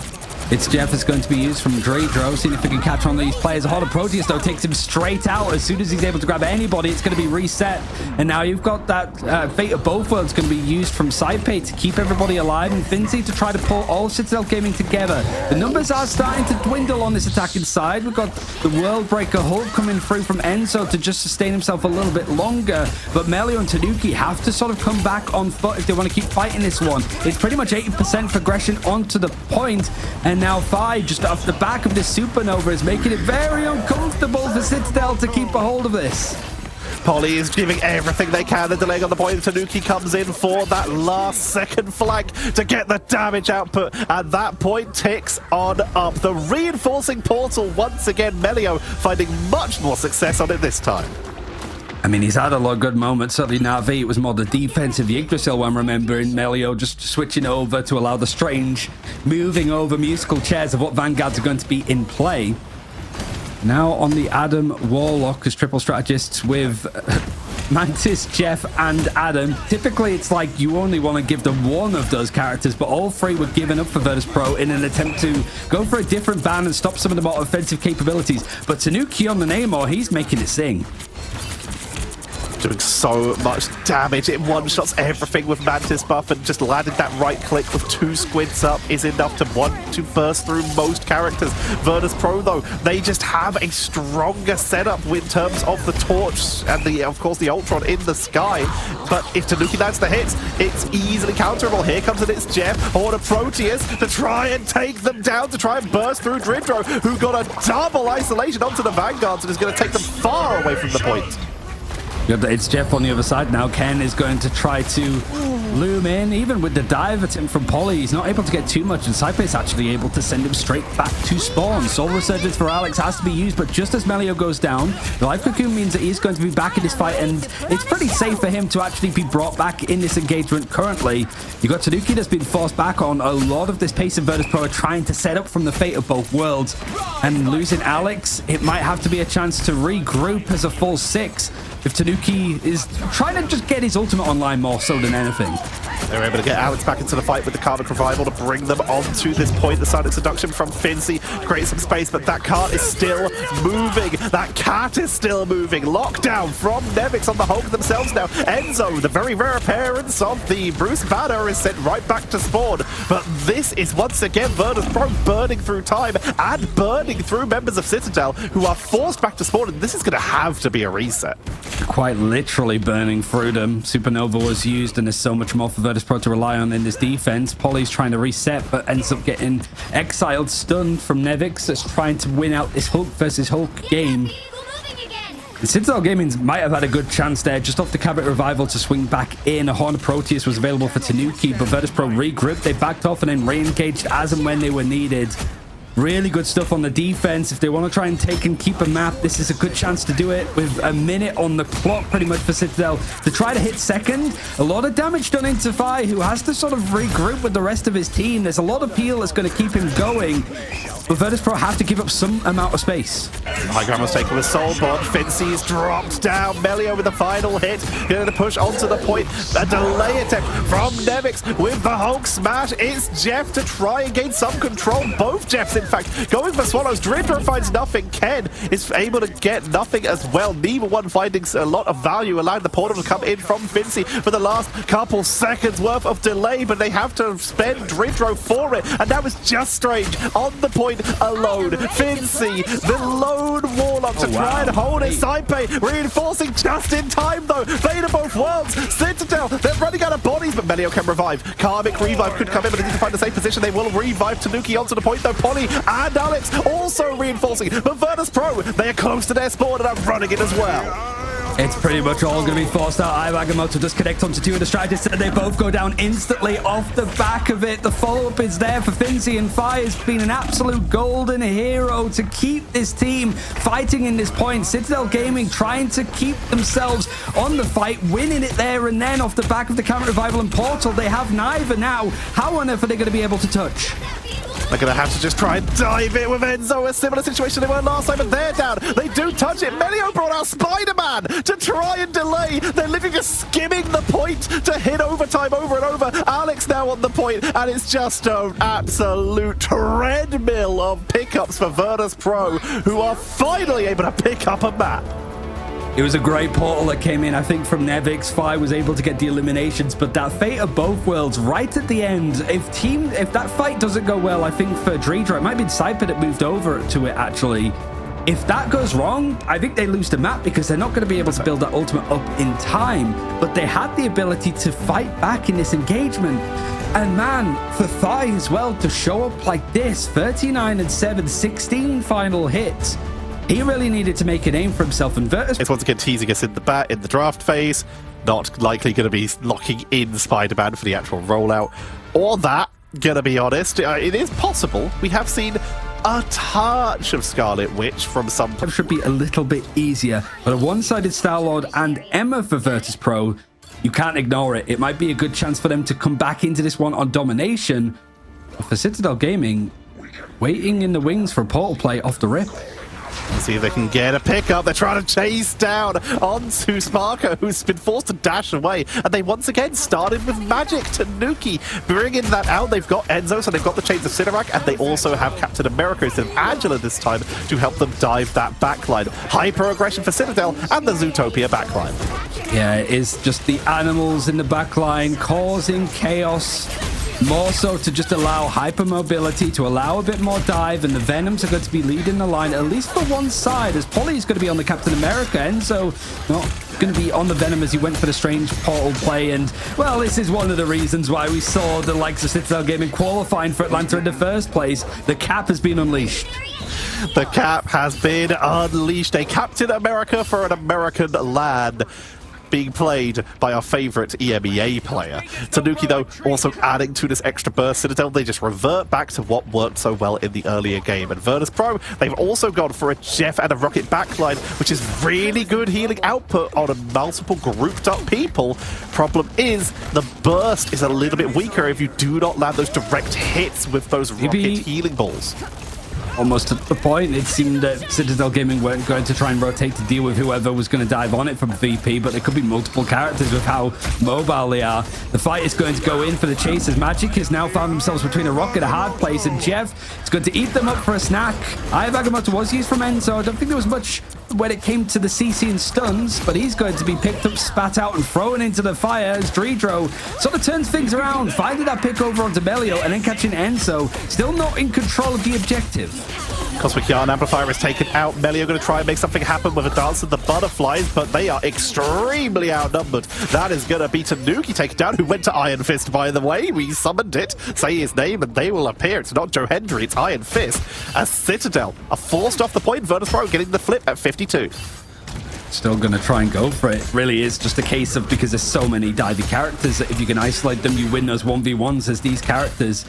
It's Jeff is going to be used from dridro, seeing if he can catch on these players. Horde of Proteus, though, takes him straight out. As soon as he's able to grab anybody, it's going to be reset. And now you've got that Fate of Both Worlds going to be used from Sypeh to keep everybody alive, and Finnsi to try to pull all Citadel Gaming together. The numbers are starting to dwindle on this attacking side. We've got the Worldbreaker Hulk coming through from Enzo to just sustain himself a little bit longer. But Melio and Tanuki have to sort of come back on foot if they want to keep fighting this one. It's pretty much 80% progression onto the point. And now Fi, just off the back of this supernova, is making it very uncomfortable for Citadel to keep a hold of this. Polly is giving everything they can. They're delaying on the point. Tanuki comes in for that last second flank to get the damage output. And that point ticks on up. The reinforcing portal once again. Melio finding much more success on it this time. I mean, he's had a lot of good moments. Certainly Na'Vi, it was more the defensive Yggdrasil one, remembering Melio just switching over to allow the strange moving over musical chairs of what Vanguards are going to be in play. Now on the Adam Warlock as triple strategists with Mantis, Jeff, and Adam. Typically, it's like you only want to give them one of those characters, but all three were given up for VIRTUS.PRO in an attempt to go for a different ban and stop some of the more offensive capabilities. But Tanuki on the Namor, he's making it sing. Doing so much damage. It one-shots everything with Mantis buff, and just landed that right click with 2 squids up is enough to want to burst through most characters. VIRTUS.PRO, though, they just have a stronger setup in terms of the torch and of course the Ultron in the sky. But if Tanuki lands the hits, it's easily counterable. Here comes it's Jeff, Horde of Proteus to try and take them down, to try and burst through dridro, who got a double isolation onto the Vanguards and is going to take them far away from the point. It's Jeff on the other side now. Ken is going to try to loom in. Even with the dive attempt from Polly, he's not able to get too much, and Sypeh is actually able to send him straight back to spawn. Soul Resurgence for Alex has to be used, but just as Melio goes down, the Life Cocoon means that he's going to be back in this fight, and it's pretty safe for him to actually be brought back in this engagement currently. You've got Tanuki that's been forced back on a lot of this pace of VIRTUS.PRO are trying to set up from the Fate of Both Worlds, and losing Alex, it might have to be a chance to regroup as a full 6 if Tanuki is trying to just get his ultimate online more so than anything. They're able to get Alex back into the fight with the Karmic Revival to bring them onto this point. The silent seduction from Finnsi creates some space, but that cart is still moving. That cat is still moving. Lockdown from Nevix on the Hulk themselves now. Enzo, the very rare appearance of the Bruce Banner, is sent right back to spawn. But this is once again VIRTUS.PRO burning through time and burning through members of Citadel who are forced back to spawn, and this is going to have to be a reset. Quite literally burning through them. Supernova was used, and there's so much more for VIRTUS.PRO to rely on in this defense. Polly's trying to reset, but ends up getting exiled, stunned from Nevix, that's trying to win out this Hulk versus Hulk game. And Citadel Gaming might have had a good chance there, just off the Karmic Revival to swing back in. A Horn of Proteus was available for Tanuki, but VIRTUS.PRO regrouped. They backed off and then re-engaged as and when they were needed. Really good stuff on the defense. If they want to try and take and keep a map, this is a good chance to do it with a minute on the clock pretty much for Citadel to try to hit second. A lot of damage done into Fi, who has to sort of regroup with the rest of his team. There's a lot of peel that's going to keep him going. but VIRTUS.PRO have to give up some amount of space. High ground was taken with Soul Bond. Finnsi is dropped down. Melio with the final hit. Going to push onto the point. A delay attack from Nevix with the Hulk smash. It's Jeff to try and gain some control. Both Jeffs, in fact, going for Swallows. dridro finds nothing. Ken is able to get nothing as well. Neither one finding a lot of value, allowing the portal to come in from Finnsi for the last couple seconds worth of delay, but they have to spend dridro for it. And that was just strange. On the point alone. Finnsi, the lone warlock to try and hold it. Sypeh reinforcing just in time though. Bane of both worlds. Citadel, they're running out of bodies, but Melio can revive. Karmic revive could come in, but they need to find a safe position. They will revive Tanuki onto the point though. Polly and Alex also reinforcing. But VIRTUS.PRO, they are close to their spawn and are running it as well. It's pretty much all going to be forced out. iWagamoto just connect onto two of the strategists, and they both go down instantly off the back of it. The follow-up is there for Finnsi, and Fire's been an absolute golden hero to keep this team fighting in this point. Citadel Gaming trying to keep themselves on the fight, winning it there and then off the back of the counter revival and portal. They have neither now. How on earth are they going to be able to touch? They're going to have to just try and dive in with Enzo. A similar situation they were last time, but they're down. They do touch it. Melio brought out Spider-Man to try and delay. They're literally just skimming the point to hit overtime over and over. Alex now on the point, and it's just an absolute treadmill of pickups for VIRTUS.PRO, who are finally able to pick up a map. It was a great portal that came in, I think, from Nevix. Fi was able to get the eliminations, but that fate of both worlds right at the end, if that fight doesn't go well, I think for dridro, it might be Sypeh that moved over to it, actually. If that goes wrong, I think they lose the map because they're not going to be able to build that ultimate up in time, but they had the ability to fight back in this engagement. And man, for Fi as well to show up like this, 39-7, 16 final hits. He really needed to make a name for himself, and VIRTUS. It's once again teasing us in the draft phase. Not likely going to be locking in Spider-Man for the actual rollout, or that. Gonna be honest, it is possible. We have seen a touch of Scarlet Witch from some. It should be a little bit easier, but a one-sided Star-Lord and EMEA for VIRTUS.PRO, you can't ignore it. It might be a good chance for them to come back into this one on domination. But for Citadel Gaming, waiting in the wings for portal play off the rip. Let's see if they can get a pickup. They're trying to chase down onto SparkR, who's been forced to dash away. And they once again started with Magic. Tanuki bringing that out. They've got Enzo, so they've got the Chains of Sidorak, and they also have Captain America instead of Angela this time to help them dive that backline. Hyper aggression for Citadel and the Zootopia backline. Yeah, it is just the animals in the backline causing chaos. More so to just allow hypermobility, to allow a bit more dive, and the Venoms are going to be leading the line, at least for one side, as Polly's going to be on the Captain America, Enzo not going to be on the Venom as he went for the strange portal play. And, well, this is one of the reasons why we saw the likes of Citadel Gaming qualifying for Atlanta in the first place. The cap has been unleashed. The cap has been unleashed. A Captain America for an American land, being played by our favorite EMEA player. Tanuki, though, also adding to this extra burst. Citadel, they just revert back to what worked so well in the earlier game. And VIRTUS.PRO, they've also gone for a Jeff and a Rocket backline, which is really good healing output on a multiple grouped up people. Problem is, the burst is a little bit weaker if you do not land those direct hits with those Rocket healing balls. Almost at the point, it seemed that Citadel Gaming weren't going to try and rotate to deal with whoever was going to dive on it from VP, but there could be multiple characters with how mobile they are. The fight is going to go in for the chasers. Magic has now found themselves between a rock and a hard place, and Jeff is going to eat them up for a snack. iWagamoto was used from Enzo. I don't think there was much when it came to the CC and stuns, but he's going to be picked up, spat out, and thrown into the fire as dridro sort of turns things around, finding that pick over onto Melio, and then catching Enzo. Still not in control of the objective. Cosmic Yarn Amplifier is taken out. Melio going to try and make something happen with a Dance of the Butterflies, but they are extremely outnumbered. That is going to be Tanuki taken down, who went to Iron Fist, by the way. We summoned it. Say his name and they will appear. It's not Joe Hendry, it's Iron Fist. As Citadel are forced off the point. VIRTUS.PRO getting the flip at 52. Still going to try and go for it. Really is just a case of, because there's so many divey characters, that if you can isolate them, you win those 1v1s as these characters.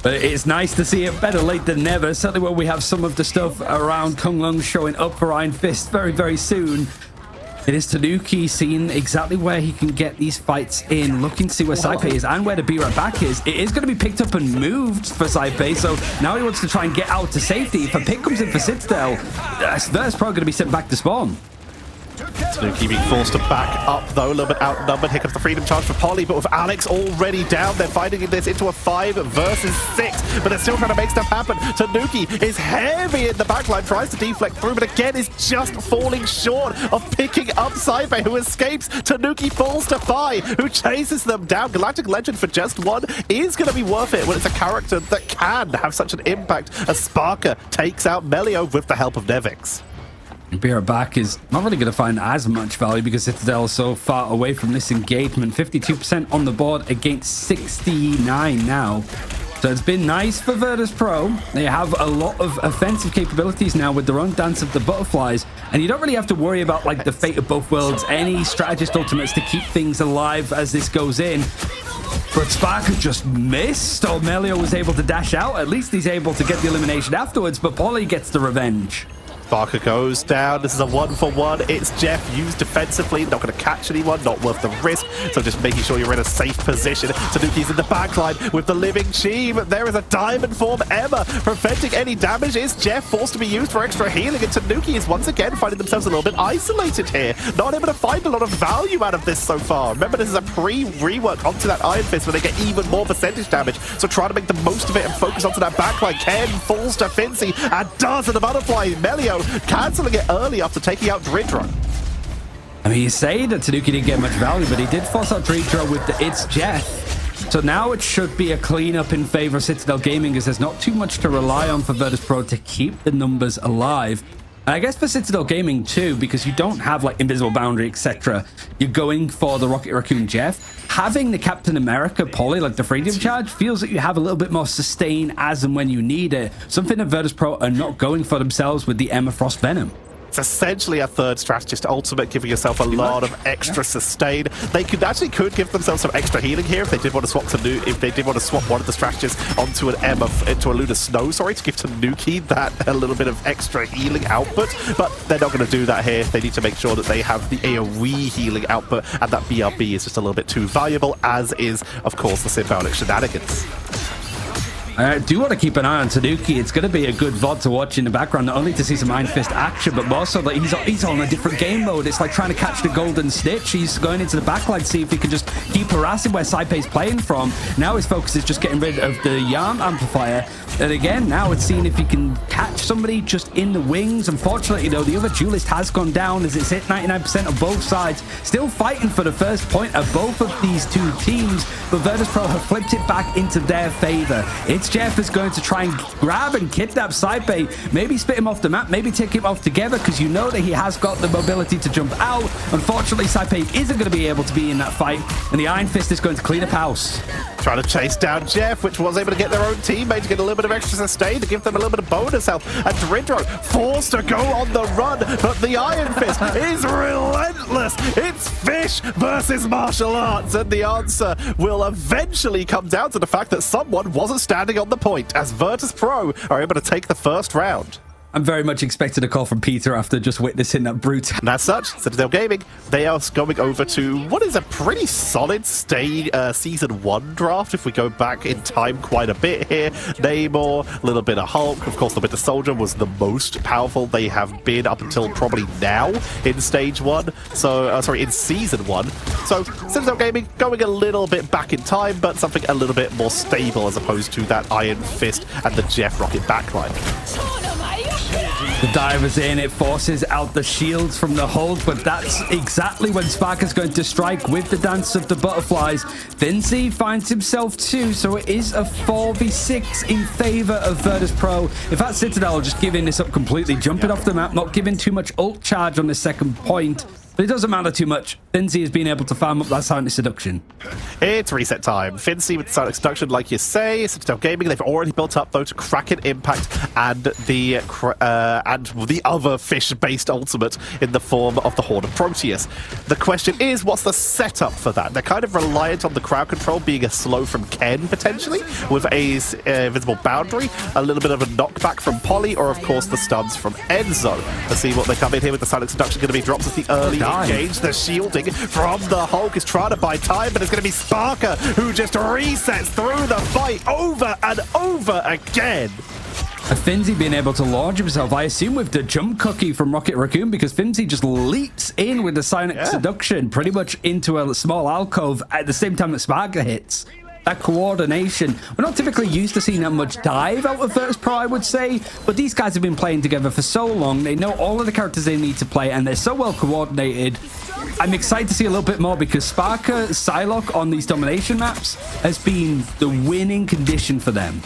But it's nice to see it better late than never. Certainly when we have some of the stuff around Kung Lung showing up for Iron Fist very, very soon. It is Tanuki seeing exactly where he can get these fights in, looking to see where Sypeh is and where the Be-Right-Back is. It is going to be picked up and moved for Sypeh, so now he wants to try and get out to safety. If a pick comes in for Citadel, VirTUS.PRO going to be sent back to spawn. Tanuki being forced to back up, though, a little bit outnumbered. Here comes the freedom charge for Polly, but with Alex already down, they're fighting this into a 5 versus 6, but they're still trying to make stuff happen. Tanuki is heavy in the backline, tries to deflect through, but again is just falling short of picking up Sypeh, who escapes. Tanuki falls to Phi, who chases them down. Galactic Legend for just one is going to be worth it when it's a character that can have such an impact as SparkR takes out Melio with the help of Nevix. Be-Right-Back is not really going to find as much value because Citadel is so far away from this engagement. 52% on the board against 69 now. So it's been nice for VirTUS.PRO. They have a lot of offensive capabilities now with their own Dance of the Butterflies. And you don't really have to worry about like the fate of both worlds. Any strategist ultimates to keep things alive as this goes in. But SparkR just missed, or Melio was able to dash out. At least he's able to get the elimination afterwards, but Polly gets the revenge. SparkR goes down. This is a 1-for-1. It's Jeff used defensively, not going to catch anyone, not worth the risk. So just making sure you're in a safe position. Tanuki's in the backline with the living Team. There is a diamond form EMEA preventing any damage. Is Jeff forced to be used for extra healing? And Tanuki is once again finding themselves a little bit isolated here. Not able to find a lot of value out of this so far. Remember, this is a pre-rework onto that Iron Fist where they get even more percentage damage. So try to make the most of it and focus onto that backline. Ken falls to Finnsi and does in the butterfly. Melio cancelling it early after taking out dridro. I mean, you say that Tanuki didn't get much value, but he did force out dridro with the It's Jeff. So now it should be a cleanup in favor of Citadel Gaming, as there's not too much to rely on for VirTUS.PRO to keep the numbers alive. And I guess for Citadel Gaming too, because you don't have like Invisible Boundary, etc. You're going for the Rocket Raccoon Jeff. Having the Captain America Polly, like the Freedom Charge, feels like you have a little bit more sustain as and when you need it. Something that VirTUS.PRO are not going for themselves with the EMEA Frost Venom. It's essentially a third strategist ultimate, giving yourself a lot of extra sustain. They could give themselves some extra healing here if they did want to swap one of the strategists onto an into a Lunar Snow, to give Tanuki that a little bit of extra healing output. But they're not going to do that here. They need to make sure that they have the AoE healing output, and that BRB is just a little bit too valuable, as is, of course, the symbolic shenanigans. I do want to keep an eye on Tanuki. It's going to be a good VOD to watch in the background, not only to see some Iron Fist action, but more so that he's on a different game mode. It's like trying to catch the golden snitch. He's going into the backline, see if he can just keep harassing where Sypeh's playing from. Now his focus is just getting rid of the Yarn Amplifier. And again, now it's seeing if he can catch somebody just in the wings. Unfortunately, you know, the other duelist has gone down as it's hit 99% of both sides. Still fighting for the first point of both of these two teams, but VirTUS.PRO have flipped it back into their favor. It's Jeff is going to try and grab and kidnap Sypeh, maybe spit him off the map, maybe take him off together, because you know that he has got the mobility to jump out. Unfortunately, Sypeh isn't going to be able to be in that fight, and the Iron Fist is going to clean up house. Trying to chase down Jeff, which was able to get their own teammate to get a little bit of extra sustain to give them a little bit of bonus health. And dridro forced to go on the run, but the Iron Fist is relentless. It's fish versus martial arts, and the answer will eventually come down to the fact that someone wasn't standing on the point, as VirTUS.PRO are able to take the first round. I'm very much expecting a call from Peter after just witnessing that brute. And as such, Citadel Gaming, they are going over to what is a pretty solid Season 1 draft, if we go back in time quite a bit here. Namor, a little bit of Hulk, of course the Winter Soldier was the most powerful they have been up until probably now in Stage 1. So, sorry, in Season 1. So, Citadel Gaming going a little bit back in time, but something a little bit more stable as opposed to that Iron Fist and the Jeff Rocket backline. The diver's in, it forces out the shields from the hold, but that's exactly when SparkR is going to strike with the Dance of the Butterflies. Finnsi finds himself too, so it is a 4v6 in favor of VirTUS.PRO. In fact, Citadel are just giving this up completely, jumping off the map, not giving too much ult charge on the second point. But it doesn't matter too much. Finnsi has been able to farm up that Silent Seduction. It's reset time. Finnsi with Silent Seduction, like you say. Citadel Gaming, they've already built up, though, to Kraken Impact and the other fish-based ultimate in the form of the Horde of Proteus. The question is, what's the setup for that? They're kind of reliant on the crowd control being a slow from Ken, potentially, with a Invisible Boundary, a little bit of a knockback from Polly, or, of course, the stuns from Enzo. Let's see what they come in here with. The Silent Seduction going to be dropped as the early engage. The shielding from the Hulk is trying to buy time, but it's going to be SparkR who just resets through the fight over and over again. Finnsi being able to launch himself, I assume with the jump cookie from Rocket Raccoon, because Finnsi just leaps in with the Sonic Seduction pretty much into a small alcove at the same time that SparkR hits. That coordination. We're not typically used to seeing that much dive out of VIRTUS.PRO, I would say, but these guys have been playing together for so long. They know all of the characters they need to play, and they're so well coordinated. I'm excited to see a little bit more because SparkR Psylocke on these domination maps has been the winning condition for them.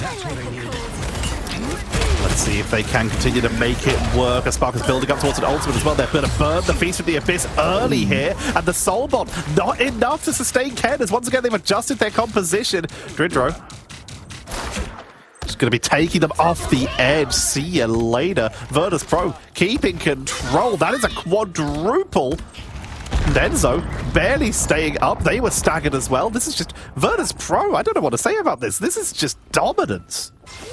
Let's see if they can continue to make it work. As SparkR's building up towards an ultimate as well. They're going to burn the Feast of the Abyss early here. And the Soul Bond, not enough to sustain Ken, as once again they've adjusted their composition. Dridro just going to be taking them off the edge. See you later. VIRTUS.PRO keeping control. That is a quadruple. Denzo barely staying up. They were staggered as well. This is just VIRTUS.PRO. I don't know what to say about this. This is just dominance.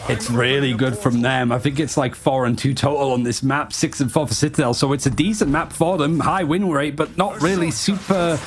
It's really good from them. I think it's like 4-2 total on this map, 6-4 for Citadel. So it's a decent map for them. High win rate, but not really super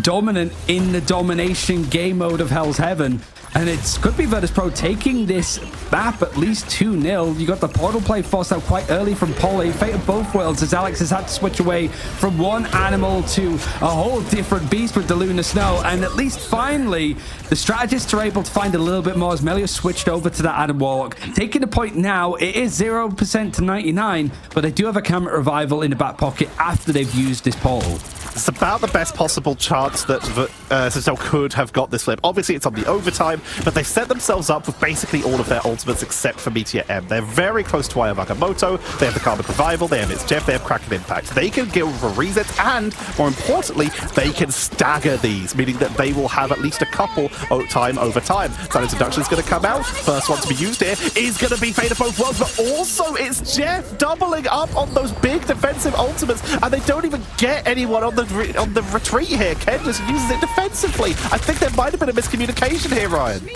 dominant in the domination game mode of Hell's Heaven. And it could be VIRTUS.PRO taking this map at least 2-0. You got the portal play forced out quite early from Polly. Fate of both worlds as Alex has had to switch away from one animal to a whole different beast with the Lunar Snow. And at least finally, the strategists are able to find a little bit more as Melio switched over to that Adam Warlock. Taking the point now, it is 0% to 99, but they do have a camera revival in the back pocket after they've used this portal. It's about the best possible chance that Citadel could have got this flip. Obviously, it's on the overtime, but they've set themselves up with basically all of their ultimates except for Meteor M. They're very close to Aya Wakamoto. They have the Carbon Revival. They have its Jeff. They have Kraken Impact. They can go for resets, and more importantly, they can stagger these, meaning that they will have at least a couple time over time. Silent Seduction is going to come out. First one to be used here is going to be Fate of Both Worlds, but also it's Jeff doubling up on those big defensive ultimates, and they don't even get anyone on the retreat here. Ken just uses it defensively. I think there might have been a miscommunication here, Ryan.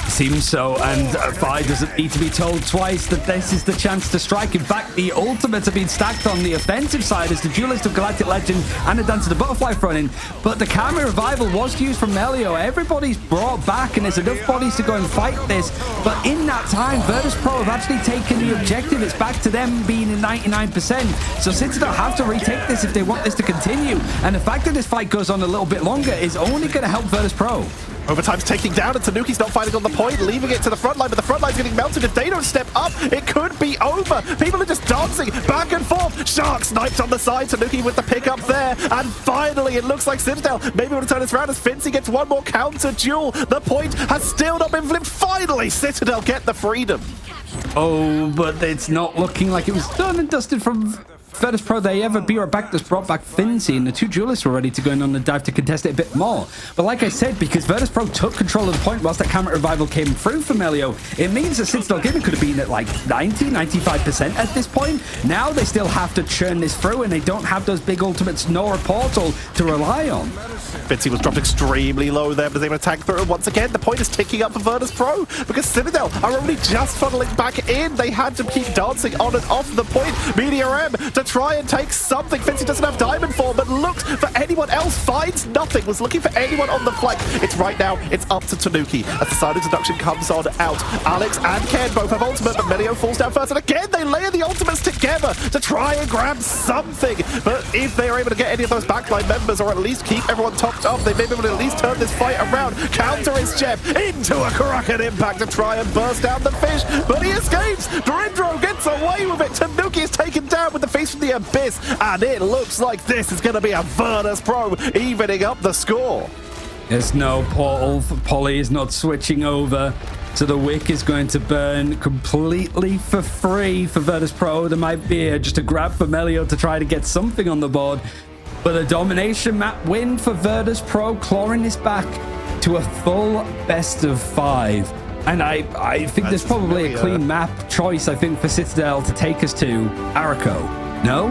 Seems so, and Vi doesn't need to be told twice that this is the chance to strike. In fact, the ultimates have been stacked on the offensive side as the Duelist of Galactic Legend and the Dance of the Butterfly running, but the camera revival was used from Melio. Everybody's brought back and there's enough bodies to go and fight this, but in that time, VIRTUS.PRO have actually taken the objective. It's back to them being in 99%, so Citadel have to retake this if they want this to continue, and the fact that this fight goes on a little bit longer is only going to help VIRTUS.PRO. Overtime's taking down, and Tanuki's not fighting on the point, leaving it to the front line, but the front line's getting melted. If they don't step up, it could be over. People are just dancing back and forth. Shark sniped on the side, Tanuki with the pickup there, and finally it looks like Citadel maybe want to turn this around as Finnsi gets one more counter duel. The point has still not been flipped. Finally, Citadel get the freedom. Oh, but it's not looking like it was done and dusted from VIRTUS.PRO. They have a B or back that's brought back Finnsi, and the two duelists were ready to go in on the dive to contest it a bit more. But like I said, because VIRTUS.PRO took control of the point whilst that camera revival came through for Melio, it means that Citadel Gaming could have been at like 90-95% at this point. Now they still have to churn this through, and they don't have those big ultimates nor a portal to rely on. Finnsi was dropped extremely low there, but they were able to tank through. And once again, the point is ticking up for VIRTUS.PRO because Citadel are only just funneling back in. They had to keep dancing on and off the point. Meteor M to try and take something. Finnsi doesn't have diamond form, but looked for anyone else, finds nothing, was looking for anyone on the flank. It's right now, it's up to Tanuki as the side introduction comes on out. Alex and Ken both have ultimate, but Melio falls down first, and again they layer the ultimates together to try and grab something. But if they are able to get any of those backline members, or at least keep everyone topped up, they may be able to at least turn this fight around. Counter is Jeff into a Kraken Impact to try and burst down the fish, but he escapes. Dridro gets away with it. Tanuki is taken down with the Face from the Abyss, and it looks like this is going to be a VIRTUS.PRO evening up the score. There's no portal. Polly is not switching over, so the wick is going to burn completely for free for VIRTUS.PRO. There might be just a grab for Melio to try to get something on the board, but a domination map win for VIRTUS.PRO, clawing this back to a full best of 5. And I think there's probably a clean map choice, I think, for Citadel to take us to Araco. No?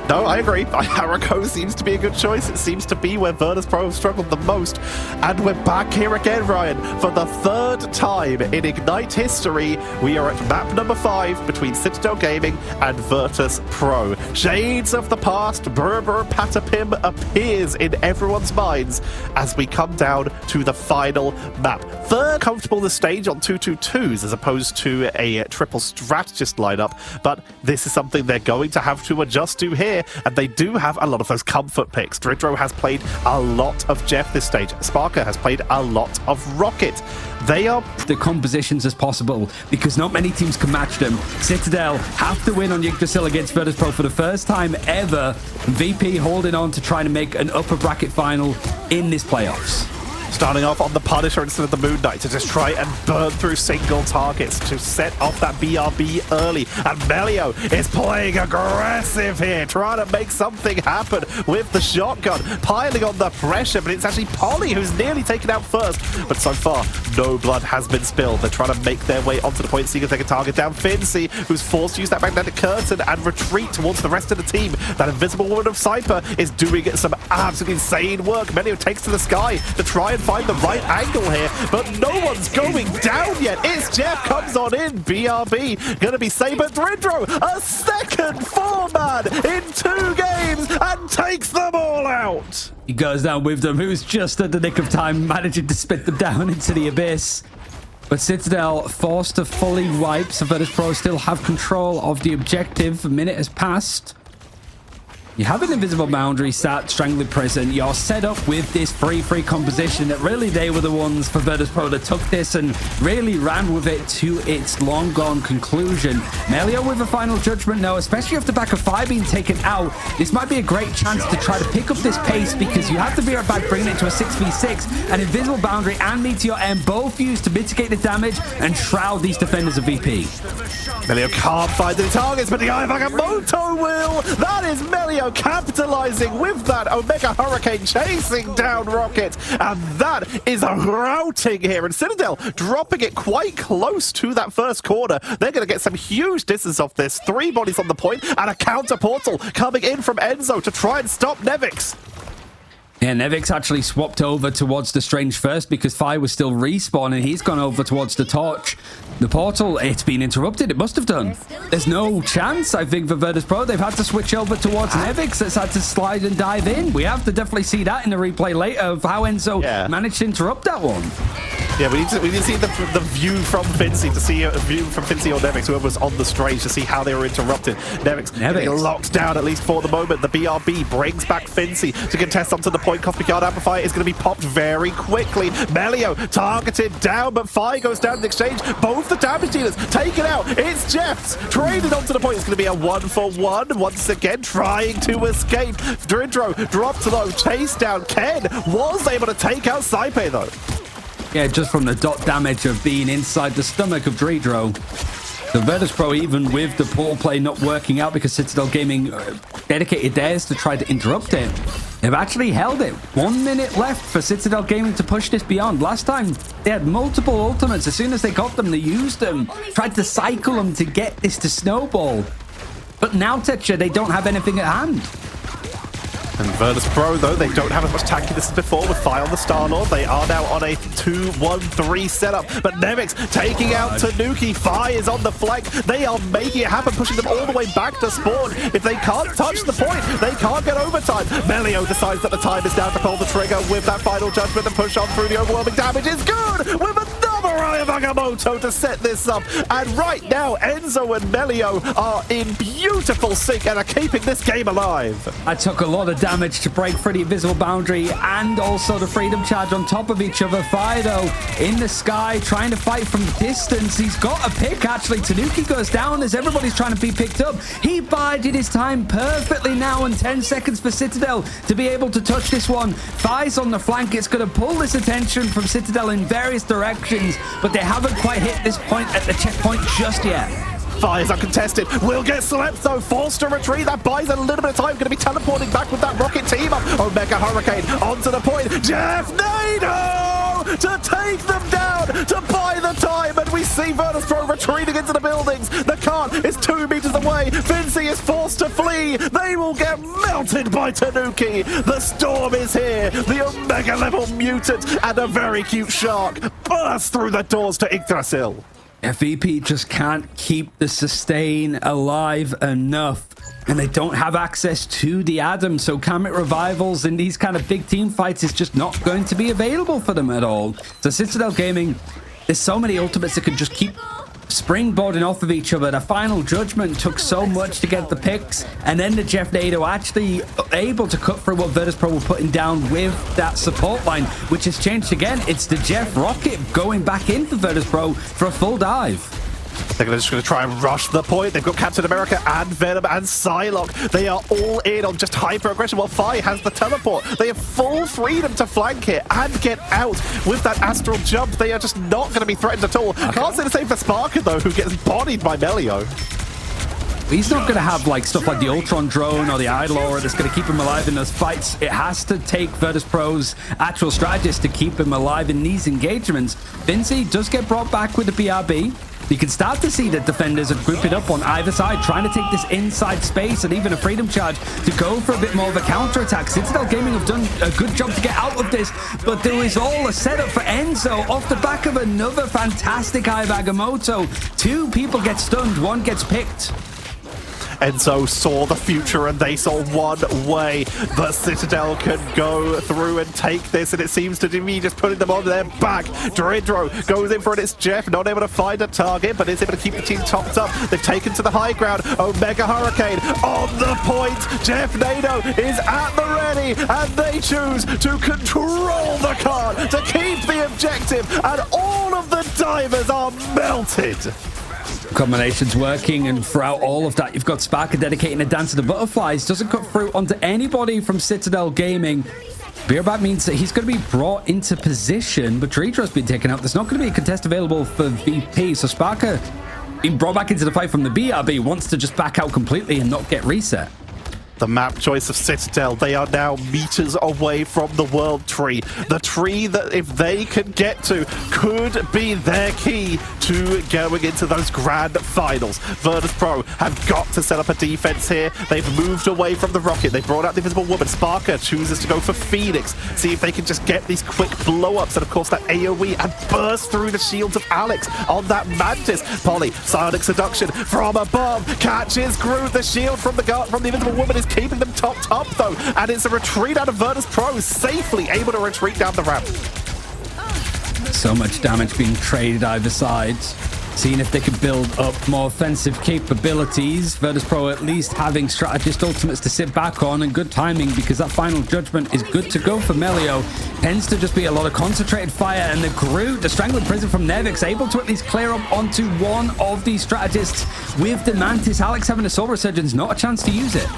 No, I agree. Harako seems to be a good choice. It seems to be where VIRTUS.PRO have struggled the most. And we're back here again, Ryan. For the third time in Ignite history, we are at map number 5 between Citadel Gaming and VIRTUS.PRO. Shades of the past, Berber Patapim appears in everyone's minds as we come down to the final map. Third comfortable this stage on 2-2-2s as opposed to a triple strategist lineup, but this is something they're going to have to adjust to here. And they do have a lot of those comfort picks. Dridro has played a lot of Jeff this stage. SparkR has played a lot of Rocket. They are the compositions as possible because not many teams can match them. Citadel have to win on Yggdrasil against VIRTUS.PRO for the first time ever. VP holding on to try to make an upper bracket final in this playoffs. Starting off on the Punisher instead of the Moon Knight to just try and burn through single targets to set off that BRB early. And Melio is playing aggressive here, trying to make something happen with the shotgun, piling on the pressure, but it's actually Polly who's nearly taken out first. But so far, no blood has been spilled. They're trying to make their way onto the point, seeing if they can target down Finnsi, who's forced to use that magnetic curtain and retreat towards the rest of the team. That invisible woman of Sypeh is doing some absolutely insane work. Melio takes to the sky to try and find the right angle here, but no one's going down yet. It's Jeff comes on in. BRB gonna be Sypeh. Dridro, a second 4-man in 2 games and takes them all out. He goes down with them, who's just at the nick of time managing to spit them down into the abyss. But Citadel forced to fully wipe, so VIRTUS.PRO still have control of the objective. A minute has passed. You have an invisible boundary sat strangling prison. You're set up with this free composition that really they were the ones for VIRTUS.PRO that took this and really ran with it to its long gone conclusion. Melio with a final judgment now, especially off the back of Fire being taken out. This might be a great chance to try to pick up this pace because you have to be right back bringing it to a 6v6. An invisible boundary and Meteor M both used to mitigate the damage and shroud these defenders of VP. Melio can't find any targets, but the Eye of Agamotto will. That is Melio capitalizing with that Omega Hurricane chasing down Rocket, and that is a routing here. And Citadel dropping it quite close to that first corner. They're going to get some huge distance off this. 3 bodies on the point and a counter portal coming in from Enzo to try and stop Nevix. Yeah, Nevix actually swapped over towards the Strange first because Fire was still respawning. He's gone over towards the Torch. The portal, it's been interrupted. It must have done. There's no chance, I think, for VIRTUS.PRO. They've had to switch over towards Nevix. That's had to slide and dive in. We have to definitely see that in the replay later of how Enzo managed to interrupt that one. Yeah, we need to see the view from Finnsi, to see a view from Finnsi or Nevix, whoever was on the Strange, to see how they were interrupted. Nevix getting locked down, at least for the moment. The BRB brings back Finnsi to contest onto the point. Cosmic Yard Amplifier is going to be popped very quickly. Melio targeted down, but Fire goes down in the exchange. Both the damage dealers taken out. It's Jeffs traded onto the point. It's going to be a 1-for-1 once again, trying to escape. Dridro dropped low, chased down. Ken was able to take out Sypeh though. Yeah, just from the dot damage of being inside the stomach of Dridro. The VIRTUS.PRO, even with the portal play not working out because Citadel Gaming dedicated theirs to try to interrupt it, they've actually held it. 1 minute left for Citadel Gaming to push this beyond. Last time, they had multiple ultimates. As soon as they got them, they used them. Tried to cycle them to get this to snowball. But now, Tetcher, they don't have anything at hand. And VIRTUS.PRO, though, they don't have as much tankiness as before with Fire on the Star-Lord. They are now on a 2-1-3 setup. But Nevix taking out Tanuki. Fire is on the flank. They are making it happen, pushing them all the way back to spawn. If they can't touch the point, they can't get overtime. Melio decides that the time is down to pull the trigger with that final judgment and push on through. The overwhelming damage is good with another Eye of Agamotto to set this up. And right now, Enzo and Melio are in beautiful sync and are keeping this game alive. I took a lot of damage to break through the invisible boundary and also the freedom charge on top of each other. Fire, though, in the sky, trying to fight from distance. He's got a pick, actually. Tanuki goes down as everybody's trying to be picked up. He bided his time perfectly now, and 10 seconds for Citadel to be able to touch this one. Fire's on the flank. It's going to pull this attention from Citadel in various directions, but they haven't quite hit this point at the checkpoint just yet. Fire's uncontested. Will get slept though. Forced to retreat. That buys a little bit of time. Going to be teleporting back with that rocket team up. Omega Hurricane onto the point. Jeff Nado! to take them down, to buy the time, and we see VIRTUS.PRO retreating into the buildings. The cart is 2 meters away. Finnsi is forced to flee. They will get melted by Tanuki. The storm is here. The Omega level mutant and a very cute shark burst through the doors to Yggdrasil. VP just can't keep the sustain alive enough, and they don't have access to the Adam, so Kamut revivals in these kind of big team fights is just not going to be available for them at all. So Citadel Gaming, there's so many ultimates that can just keep springboarding off of each other. The final judgment took so much to get the picks, and then the Jeff Nado actually able to cut through what VIRTUS.PRO were putting down with that support line, which has changed again. It's the Jeff Rocket going back in for VIRTUS.PRO for a full dive. They're just going to try and rush the point. They've got Captain America and Venom and Psylocke. They are all in on just hyper aggression. While Fi has the teleport. They have full freedom to flank here and get out with that astral jump. They are just not going to be threatened at all. Okay. Can't say the same for SparkR though, who gets bodied by Melio. He's not going to have like stuff like the Ultron drone or the Idol Aura that's going to keep him alive in those fights. It has to take VIRTUS.PRO's actual strategist to keep him alive in these engagements. Finnsi does get brought back with the BRB. You can start to see that defenders are grouping up on either side, trying to take this inside space and even a freedom charge to go for a bit more of a counter-attack. Citadel Gaming have done a good job to get out of this, but there is all a setup for Enzo off the back of another fantastic Eye of Agamotto. 2 people get stunned, 1 gets picked. Enzo saw the future and they saw one way that Citadel can go through and take this, and it seems to be just putting them on their back. Dridro goes in for it. It's Jeff, not able to find a target, but is able to keep the team topped up. They've taken to the high ground. Omega Hurricane on the point. Jeff Nado is at the ready, and they choose to control the card to keep the objective, and all of the divers are melted. Combinations working, and throughout all of that, you've got SparkR dedicating a dance to the butterflies. Doesn't cut through onto anybody from Citadel Gaming. Beerbat means that he's going to be brought into position, but dridro's been taken out. There's not going to be a contest available for VP, so SparkR being brought back into the fight from the BRB wants to just back out completely and not get reset. The map choice of Citadel, they are now meters away from the world tree. The tree that, if they can get to, could be their key to going into those grand finals. VIRTUS.PRO have got to set up a defense here. They've moved away from the rocket. They brought out the Invisible Woman. SparkR chooses to go for Phoenix. See if they can just get these quick blow-ups, and of course that AoE, and burst through the shields of Alex on that Mantis. Polly, Psionic Seduction from above, catches Groot. The shield from the Invisible Woman is keeping them topped up though, and it's a retreat out of VIRTUS.PRO, safely able to retreat down the ramp. So much damage being traded either side. Seeing if they can build up more offensive capabilities. VIRTUS.PRO at least having strategist ultimates to sit back on, and good timing because that final judgment is good to go for Melio. Tends to just be a lot of concentrated fire, and the Groot, the Strangling Prison from Nevix, able to at least clear up onto one of these strategists with the Mantis. Alex having a Soul Resurgence, not a chance to use it.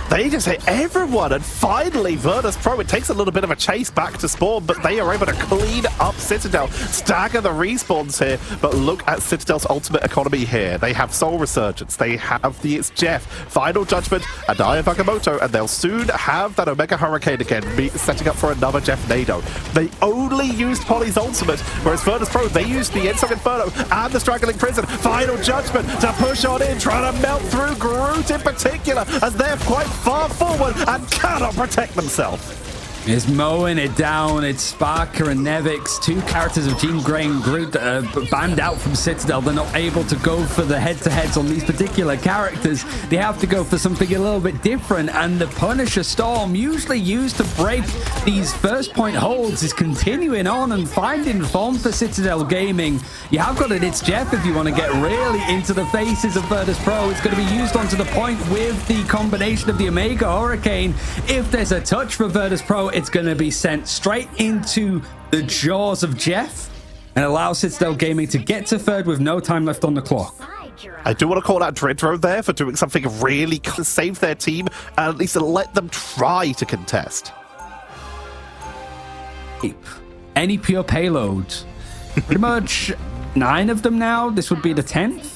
They just hit everyone, and finally VIRTUS.PRO, it takes a little bit of a chase back to spawn, but they are able to clean up Citadel, stagger the respawns here. But look at Citadel's ultimate economy here. They have Soul Resurgence, they have the It's Jeff, Final Judgment, and Eye of Agamotto, and they'll soon have that Omega Hurricane again, setting up for another Jeff Nado. They only used Polly's ultimate, whereas VIRTUS.PRO, they used the Insong Inferno and the Strangling Prison. Final Judgment to push on in, trying to melt through Groot in particular, as they're quite far forward and cannot protect themselves. Is mowing it down. It's SparkR and Nevix, 2 characters of Jean Grey and Groot that are banned out from Citadel. They're not able to go for the head-to-heads on these particular characters. They have to go for something a little bit different, and the Punisher Storm, usually used to break these first point holds, is continuing on and finding form for Citadel Gaming. You have got it, It's Jeff, if you want to get really into the faces of VIRTUS.PRO. It's going to be used onto the point with the combination of the Omega Hurricane. If there's a touch for VIRTUS.PRO, it's going to be sent straight into the jaws of Jeff and allow Citadel Gaming to get to third with no time left on the clock. I do want to call out Dridro there for doing something really to save their team, and at least let them try to contest. Any pure payload. Pretty much 9 of them now. This would be the 10th.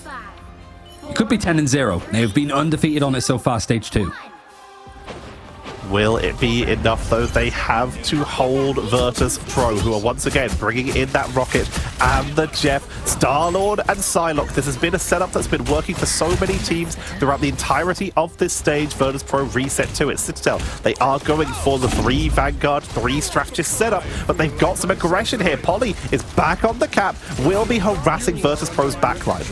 It could be 10-0. They've been undefeated on it so far, stage 2. Will it be enough, though? They have to hold VIRTUS.PRO, who are once again bringing in that rocket and the Jeff, Star-Lord and Psylocke. This has been a setup that's been working for so many teams throughout the entirety of this stage. VIRTUS.PRO reset to it. Citadel, they are going for the 3 Vanguard, 3 strategist setup, but they've got some aggression here. Polly is back on the cap, will be harassing VIRTUS.PRO's backline.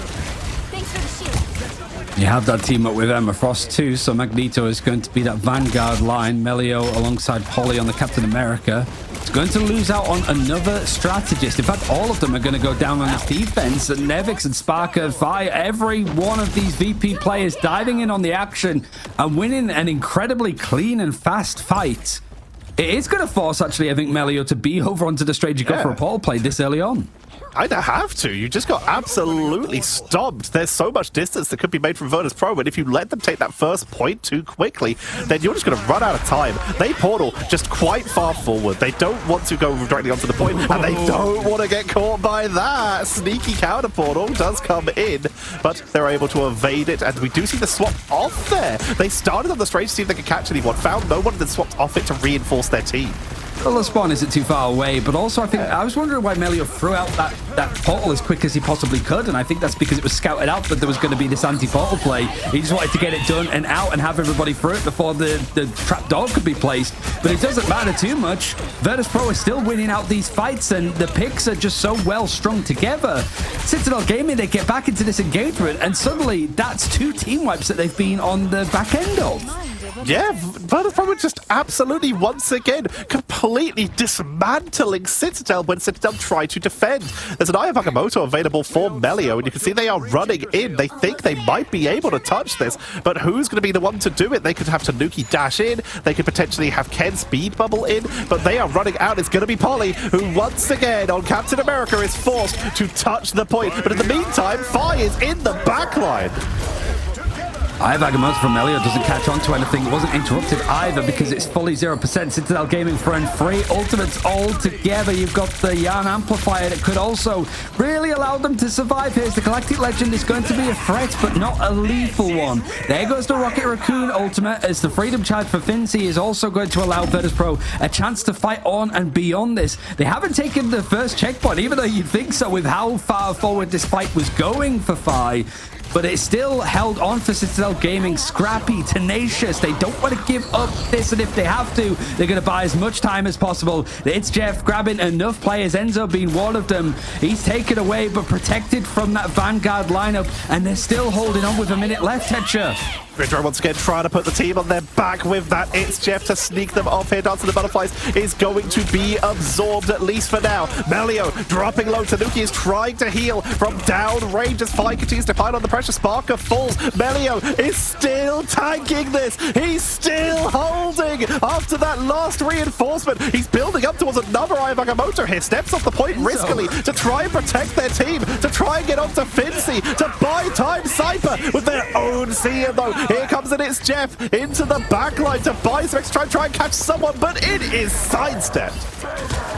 Thanks for the shield. You have that team up with Emma Frost too, so Magneto is going to be that Vanguard line. Melio alongside Polly on the Captain America. It's going to lose out on another strategist. In fact, all of them are going to go down on the defense. And Nevix and SparkR, every one of these VP players diving in on the action and winning an incredibly clean and fast fight. It is going to force, actually, I think, Melio to be over onto the stage and go for a ball play this early on. I'd have to. You just got absolutely stomped. There's so much distance that could be made from VIRTUS.PRO, but if you let them take that first point too quickly, then you're just going to run out of time. They portal just quite far forward. They don't want to go directly onto the point, and they don't want to get caught by that. Sneaky counter portal does come in, but they're able to evade it, and we do see the swap off there. They started on the stage to see if they could catch anyone, found no one, and then swapped off it to reinforce their team. Well, the spawn isn't too far away, but also I think I was wondering why Melio threw out that portal as quick as he possibly could, and I think that's because it was scouted out that there was going to be this anti-portal play. He just wanted to get it done and out and have everybody through it before the trap door could be placed. But it doesn't matter too much. VIRTUS.PRO is still winning out these fights, and the picks are just so well strung together. Citadel Gaming, they get back into this engagement, and suddenly that's 2 team wipes that they've been on the back end of. Yeah, VIRTUS.PRO just absolutely, once again, completely dismantling Citadel when Citadel try to defend. There's an Eye of Agamotto available for Melio, and you can see they are running in. They think they might be able to touch this, but who's going to be the one to do it? They could have Tanuki dash in, they could potentially have Ken speed bubble in, but they are running out. It's going to be Polly, who once again on Captain America is forced to touch the point. But in the meantime, Fi is in the backline. Eye of Agamotto from Melio doesn't catch on to anything. It wasn't interrupted either because it's fully 0%. Citadel Gaming throwing 3 ultimates all together. You've got the Yarn Amplifier that could also really allow them to survive. Here's the Galactic Legend is going to be a threat, but not a lethal one. There goes the Rocket Raccoon ultimate as the Freedom Charge for Finnsi is also going to allow VIRTUS.PRO a chance to fight on and beyond this. They haven't taken the first checkpoint, even though you'd think so with how far forward this fight was going for Fi. But it's still held on for Citadel Gaming. Scrappy, tenacious. They don't want to give up this, and if they have to, they're going to buy as much time as possible. It's Jeff grabbing enough players. Enzo being one of them. He's taken away, but protected from that Vanguard lineup, and they're still holding on with a minute left, Tetcher. dridro once again trying to put the team on their back with that. It's Jeff to sneak them off here. Dance of the Butterflies is going to be absorbed, at least for now. Melio dropping low. Tanuki is trying to heal from down range as Fi continues to fight on the pressure. SparkR falls. Melio is still tanking this. He's still holding after that last reinforcement. He's building up towards another Eye of Agamotto here. Steps off the point riskily to try and protect their team, to try and get onto Finnsi, to buy time. Sypeh with their own seer though. Here comes it. It's Jeff into the backline to buy some extra time, try and catch someone, but it is sidestepped.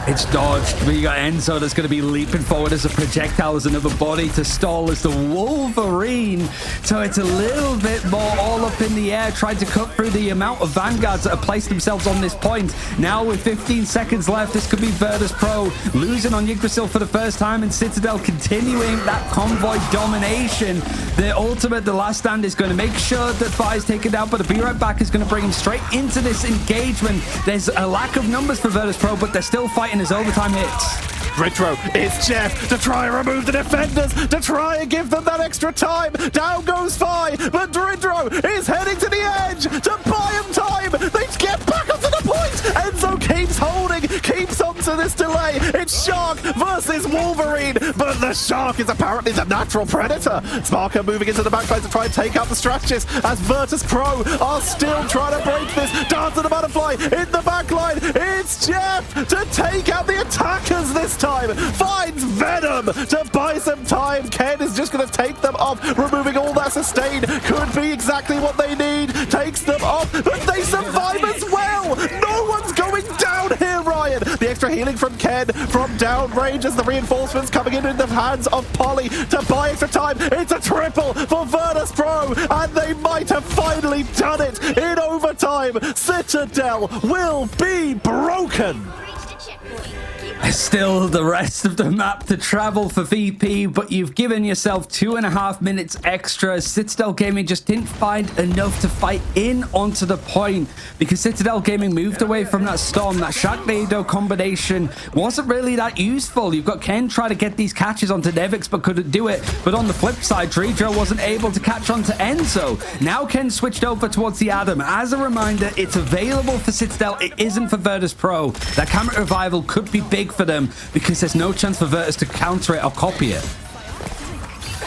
It's dodged, but you got Enzo that's going to be leaping forward as a projectile, as another body to stall as the Wolverine. So it's a little bit more all up in the air, trying to cut through the amount of Vanguards that have placed themselves on this point. Now with 15 seconds left, this could be VIRTUS.PRO losing on Yggdrasil for the first time, and Citadel continuing that convoy domination. The ultimate, the last stand, is going to make sure that Fi is taken down, but the Be Right Back is going to bring him straight into this engagement. There's a lack of numbers for VIRTUS.PRO, but they're still fighting as overtime hits. dridro, it's Jeff to try and remove the defenders, to try and give them that extra time. Down goes Fi, but dridro is heading to the edge to buy him time. They get back onto the point. Enzo keeps holding, keeps onto this delay. It's Shark versus Wolverine, but the Shark is apparently the natural predator. SparkR moving into the backline to try and take out the strategist as VIRTUS.PRO are still trying to break this. Dance of the Butterfly in the backline. It's Jeff to take out the attackers this time. Finds Venom to buy some time. Ken is just going to take them off, removing all that sustain. Could be exactly what they need. Takes them off, but they survive as well. No one's going down here, Ryan. The extra healing from Ken from down range as the reinforcements coming in the hands of Polly to buy extra time. It's a triple for VIRTUS.PRO, and they might have finally done it in overtime. time, Citadel will be broken. Reached a checkpoint. Keep Still the rest of the map to travel for VP, but you've given yourself 2.5 minutes extra. Citadel Gaming just didn't find enough to fight in onto the point because Citadel Gaming moved away from that storm. That Sharknado combination wasn't really that useful. You've got Ken trying to get these catches onto Nevix but couldn't do it. But on the flip side, dridro wasn't able to catch onto Enzo. Now Ken switched over towards the Adam. As a reminder, it's available for Citadel. It isn't for VIRTUS.PRO. That camera revival could be big for them because there's no chance for Virtus to counter it or copy it.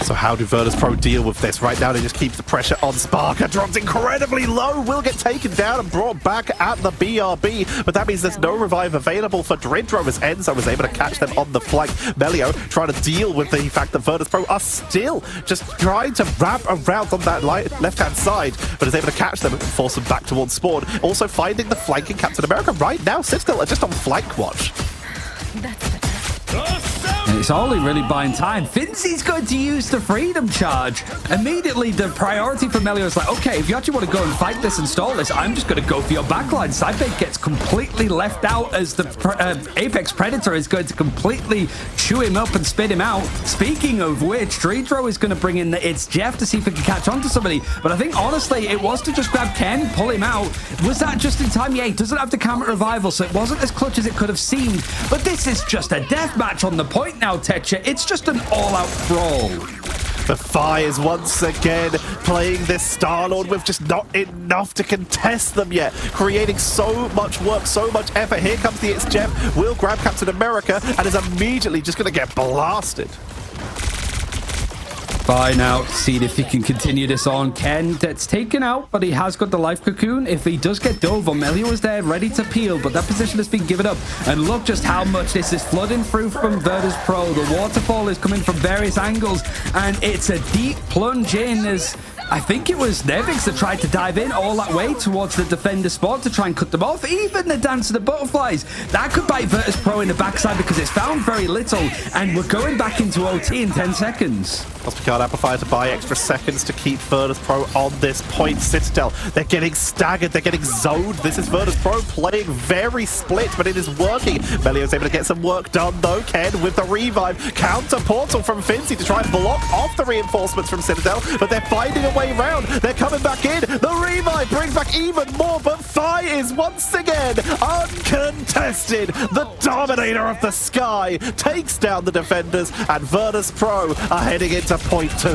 So how do VIRTUS.PRO deal with this? Right now they just keep the pressure on SparkR. Drops incredibly low, will get taken down and brought back at the BRB, but that means there's no revive available for dridro as Enzo was able to catch them on the flank. Melio trying to deal with the fact that VIRTUS.PRO are still just trying to wrap around on that left-hand side, but is able to catch them and force them back towards spawn. Also finding the flanking Captain America right now. Citadel are just on flank watch. And it's only really buying time. Finnsi's going to use the freedom charge. Immediately, the priority for Melio is like, okay, if you actually want to go and fight this and stall this, I'm just going to go for your backline. Sypeh gets completely left out as the Apex Predator is going to completely chew him up and spit him out. Speaking of which, dridro is going to bring in it's Jeff to see if he can catch on to somebody. But I think, honestly, it was to just grab Ken, pull him out. Was that just in time? Yeah, he doesn't have the camera revival, so it wasn't as clutch as it could have seemed. But this is just a death match on the point now, Techa. It's just an all-out brawl. The Fires once again playing this Star-Lord with just not enough to contest them yet. Creating so much work, so much effort. Here comes the It's Jeff. Will grab Captain America and is immediately just going to get blasted. Fine out. See if he can continue this on. Ken gets taken out, but he has got the life cocoon. If he does get dove, Melio is there ready to peel, but that position has been given up. And look just how much this is flooding through from VIRTUS.PRO. The waterfall is coming from various angles, and it's a deep plunge in as I think it was Nevix that tried to dive in all that way towards the defender spot to try and cut them off. Even the Dance of the Butterflies. That could bite VIRTUS.PRO in the backside because it's found very little, and we're going back into OT in 10 seconds. Picard Amplifier to buy extra seconds to keep VIRTUS.PRO on this point. Citadel, they're getting staggered, they're getting zoned. This is VIRTUS.PRO playing very split, but it is working. Melio's able to get some work done though. Ken with the revive. Counter portal from Finnsi to try and block off the reinforcements from Citadel, but they're finding a way round. They're coming back in. The revive brings back even more, but Fi is once again uncontested. The dominator of the sky takes down the defenders, and VIRTUS.PRO are heading into point 2.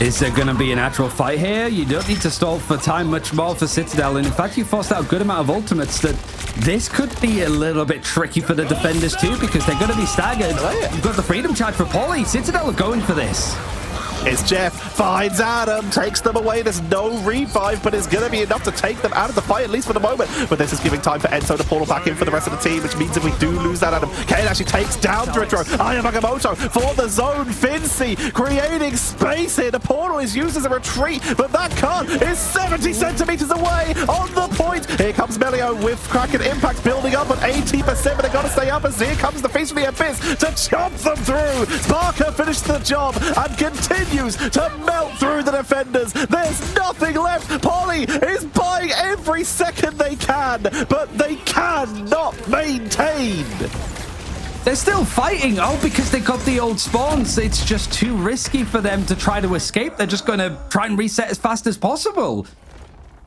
Is there going to be an actual fight here? You don't need to stall for time much more for Citadel. And in fact, you forced out a good amount of ultimates that this could be a little bit tricky for the defenders too, because they're going to be staggered. You've got the freedom charge for Polly. Citadel are going for this. It's Jeff, finds Adam, takes them away. There's no revive, but it's going to be enough to take them out of the fight, at least for the moment. But this is giving time for Enzo to portal back in for the rest of the team, which means if we do lose that Adam, Kane actually takes down dridro. Ayamagamoto for the zone. Finnsi creating space here. The portal is used as a retreat, but that card is 70 centimeters away on the point. Here comes Melio with Kraken Impact building up at 80%, but they've got to stay up as here comes the Feast of the Abyss to chop them through. SparkR finished the job and continues to melt through the defenders. There's nothing left. Polly is buying every second they can, but they cannot maintain. They're still fighting. Oh, because they got the old spawns. It's just too risky for them to try to escape. They're just going to try and reset as fast as possible.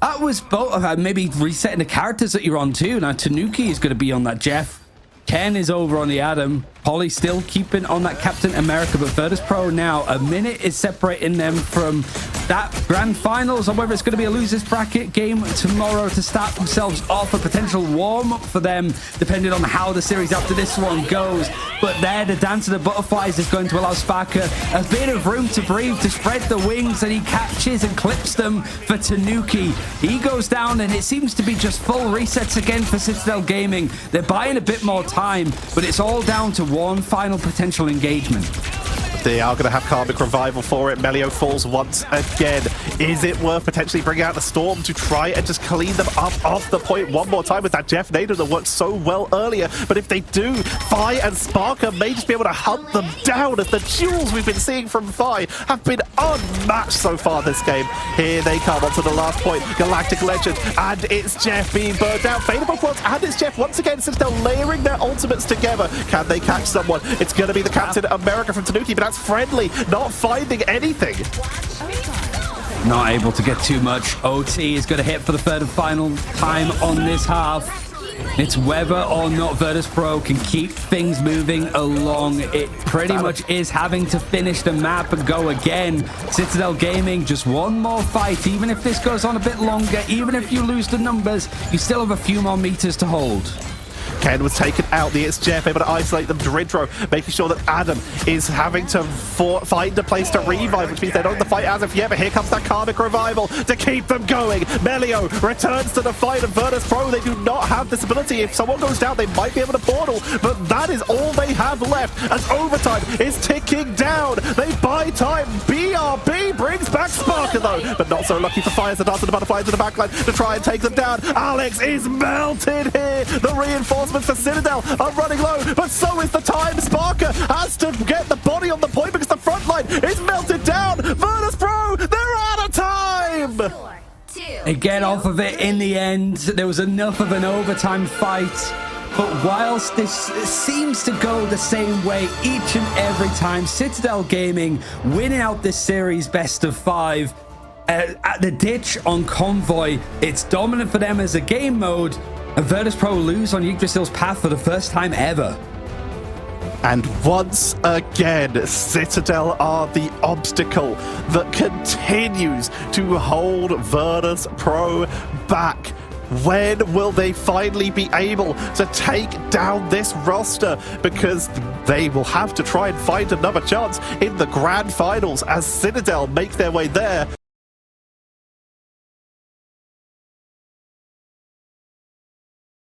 That was both. Maybe resetting the characters that you're on too. Now, Tanuki is going to be on that Jeff. Ken is over on the Adam. Polly still keeping on that Captain America, but VIRTUS.PRO now, a minute is separating them from that grand finals, or whether it's going to be a losers bracket game tomorrow to start themselves off, a potential warm-up for them, depending on how the series after this one goes. But there, the Dance of the Butterflies is going to allow SparkR a bit of room to breathe, to spread the wings, and he catches and clips them for Tanuki. He goes down, and it seems to be just full resets again for Citadel Gaming. They're buying a bit more time, but it's all down to one final potential engagement. They are going to have Karmic Revival for it. Melio falls once again. Is it worth potentially bringing out the Storm to try and just clean them up off the point one more time with that Jeff Nader that worked so well earlier? But if they do, Fi and SparkR may just be able to hunt them down, as the duels we've been seeing from Fi have been unmatched so far this game. Here they come onto the last point. Galactic Legend, and it's Jeff being burned out. Fadeable Quads, and it's Jeff once again, since they're layering their ultimates together. Can they catch someone? It's going to be the Captain America from Tanuki, but that's friendly, not finding anything. Not able to get too much. OT is going to hit for the third and final time on this half. It's whether or not VIRTUS.PRO can keep things moving along. It pretty much is having to finish the map and go again. Citadel Gaming, just one more fight. Even if this goes on a bit longer, even if you lose the numbers, you still have a few more meters to hold. Ken was taken out. The It's Jeff able to isolate them. Dridro making sure that Adam is having to find a place to revive, which means they're not in the fight as of yet, but here comes that Karmic Revival to keep them going. Melio returns to the fight, and VIRTUS.PRO, they do not have this ability. If someone goes down, they might be able to portal, but that is all they have left, as overtime is ticking down. They buy time. BRB brings back SparkR though, but not so lucky for Fires the Dance and the Butterflies in the backline to try and take them down. Alex is melted here. The reinforcements for Citadel are running low, but so is the time. SparkR has to get the body on the point because the front line is melted down. VIRTUS.PRO, they're out of time. They get off of it in the end. There was enough of an overtime fight. But whilst this seems to go the same way each and every time, Citadel Gaming winning out this series best of 5. At the ditch on Convoy, it's dominant for them as a game mode. And VIRTUS.PRO lose on Yggdrasil's path for the first time ever. And once again, Citadel are the obstacle that continues to hold VIRTUS.PRO back. When will they finally be able to take down this roster? Because they will have to try and find another chance in the grand finals as Citadel make their way there.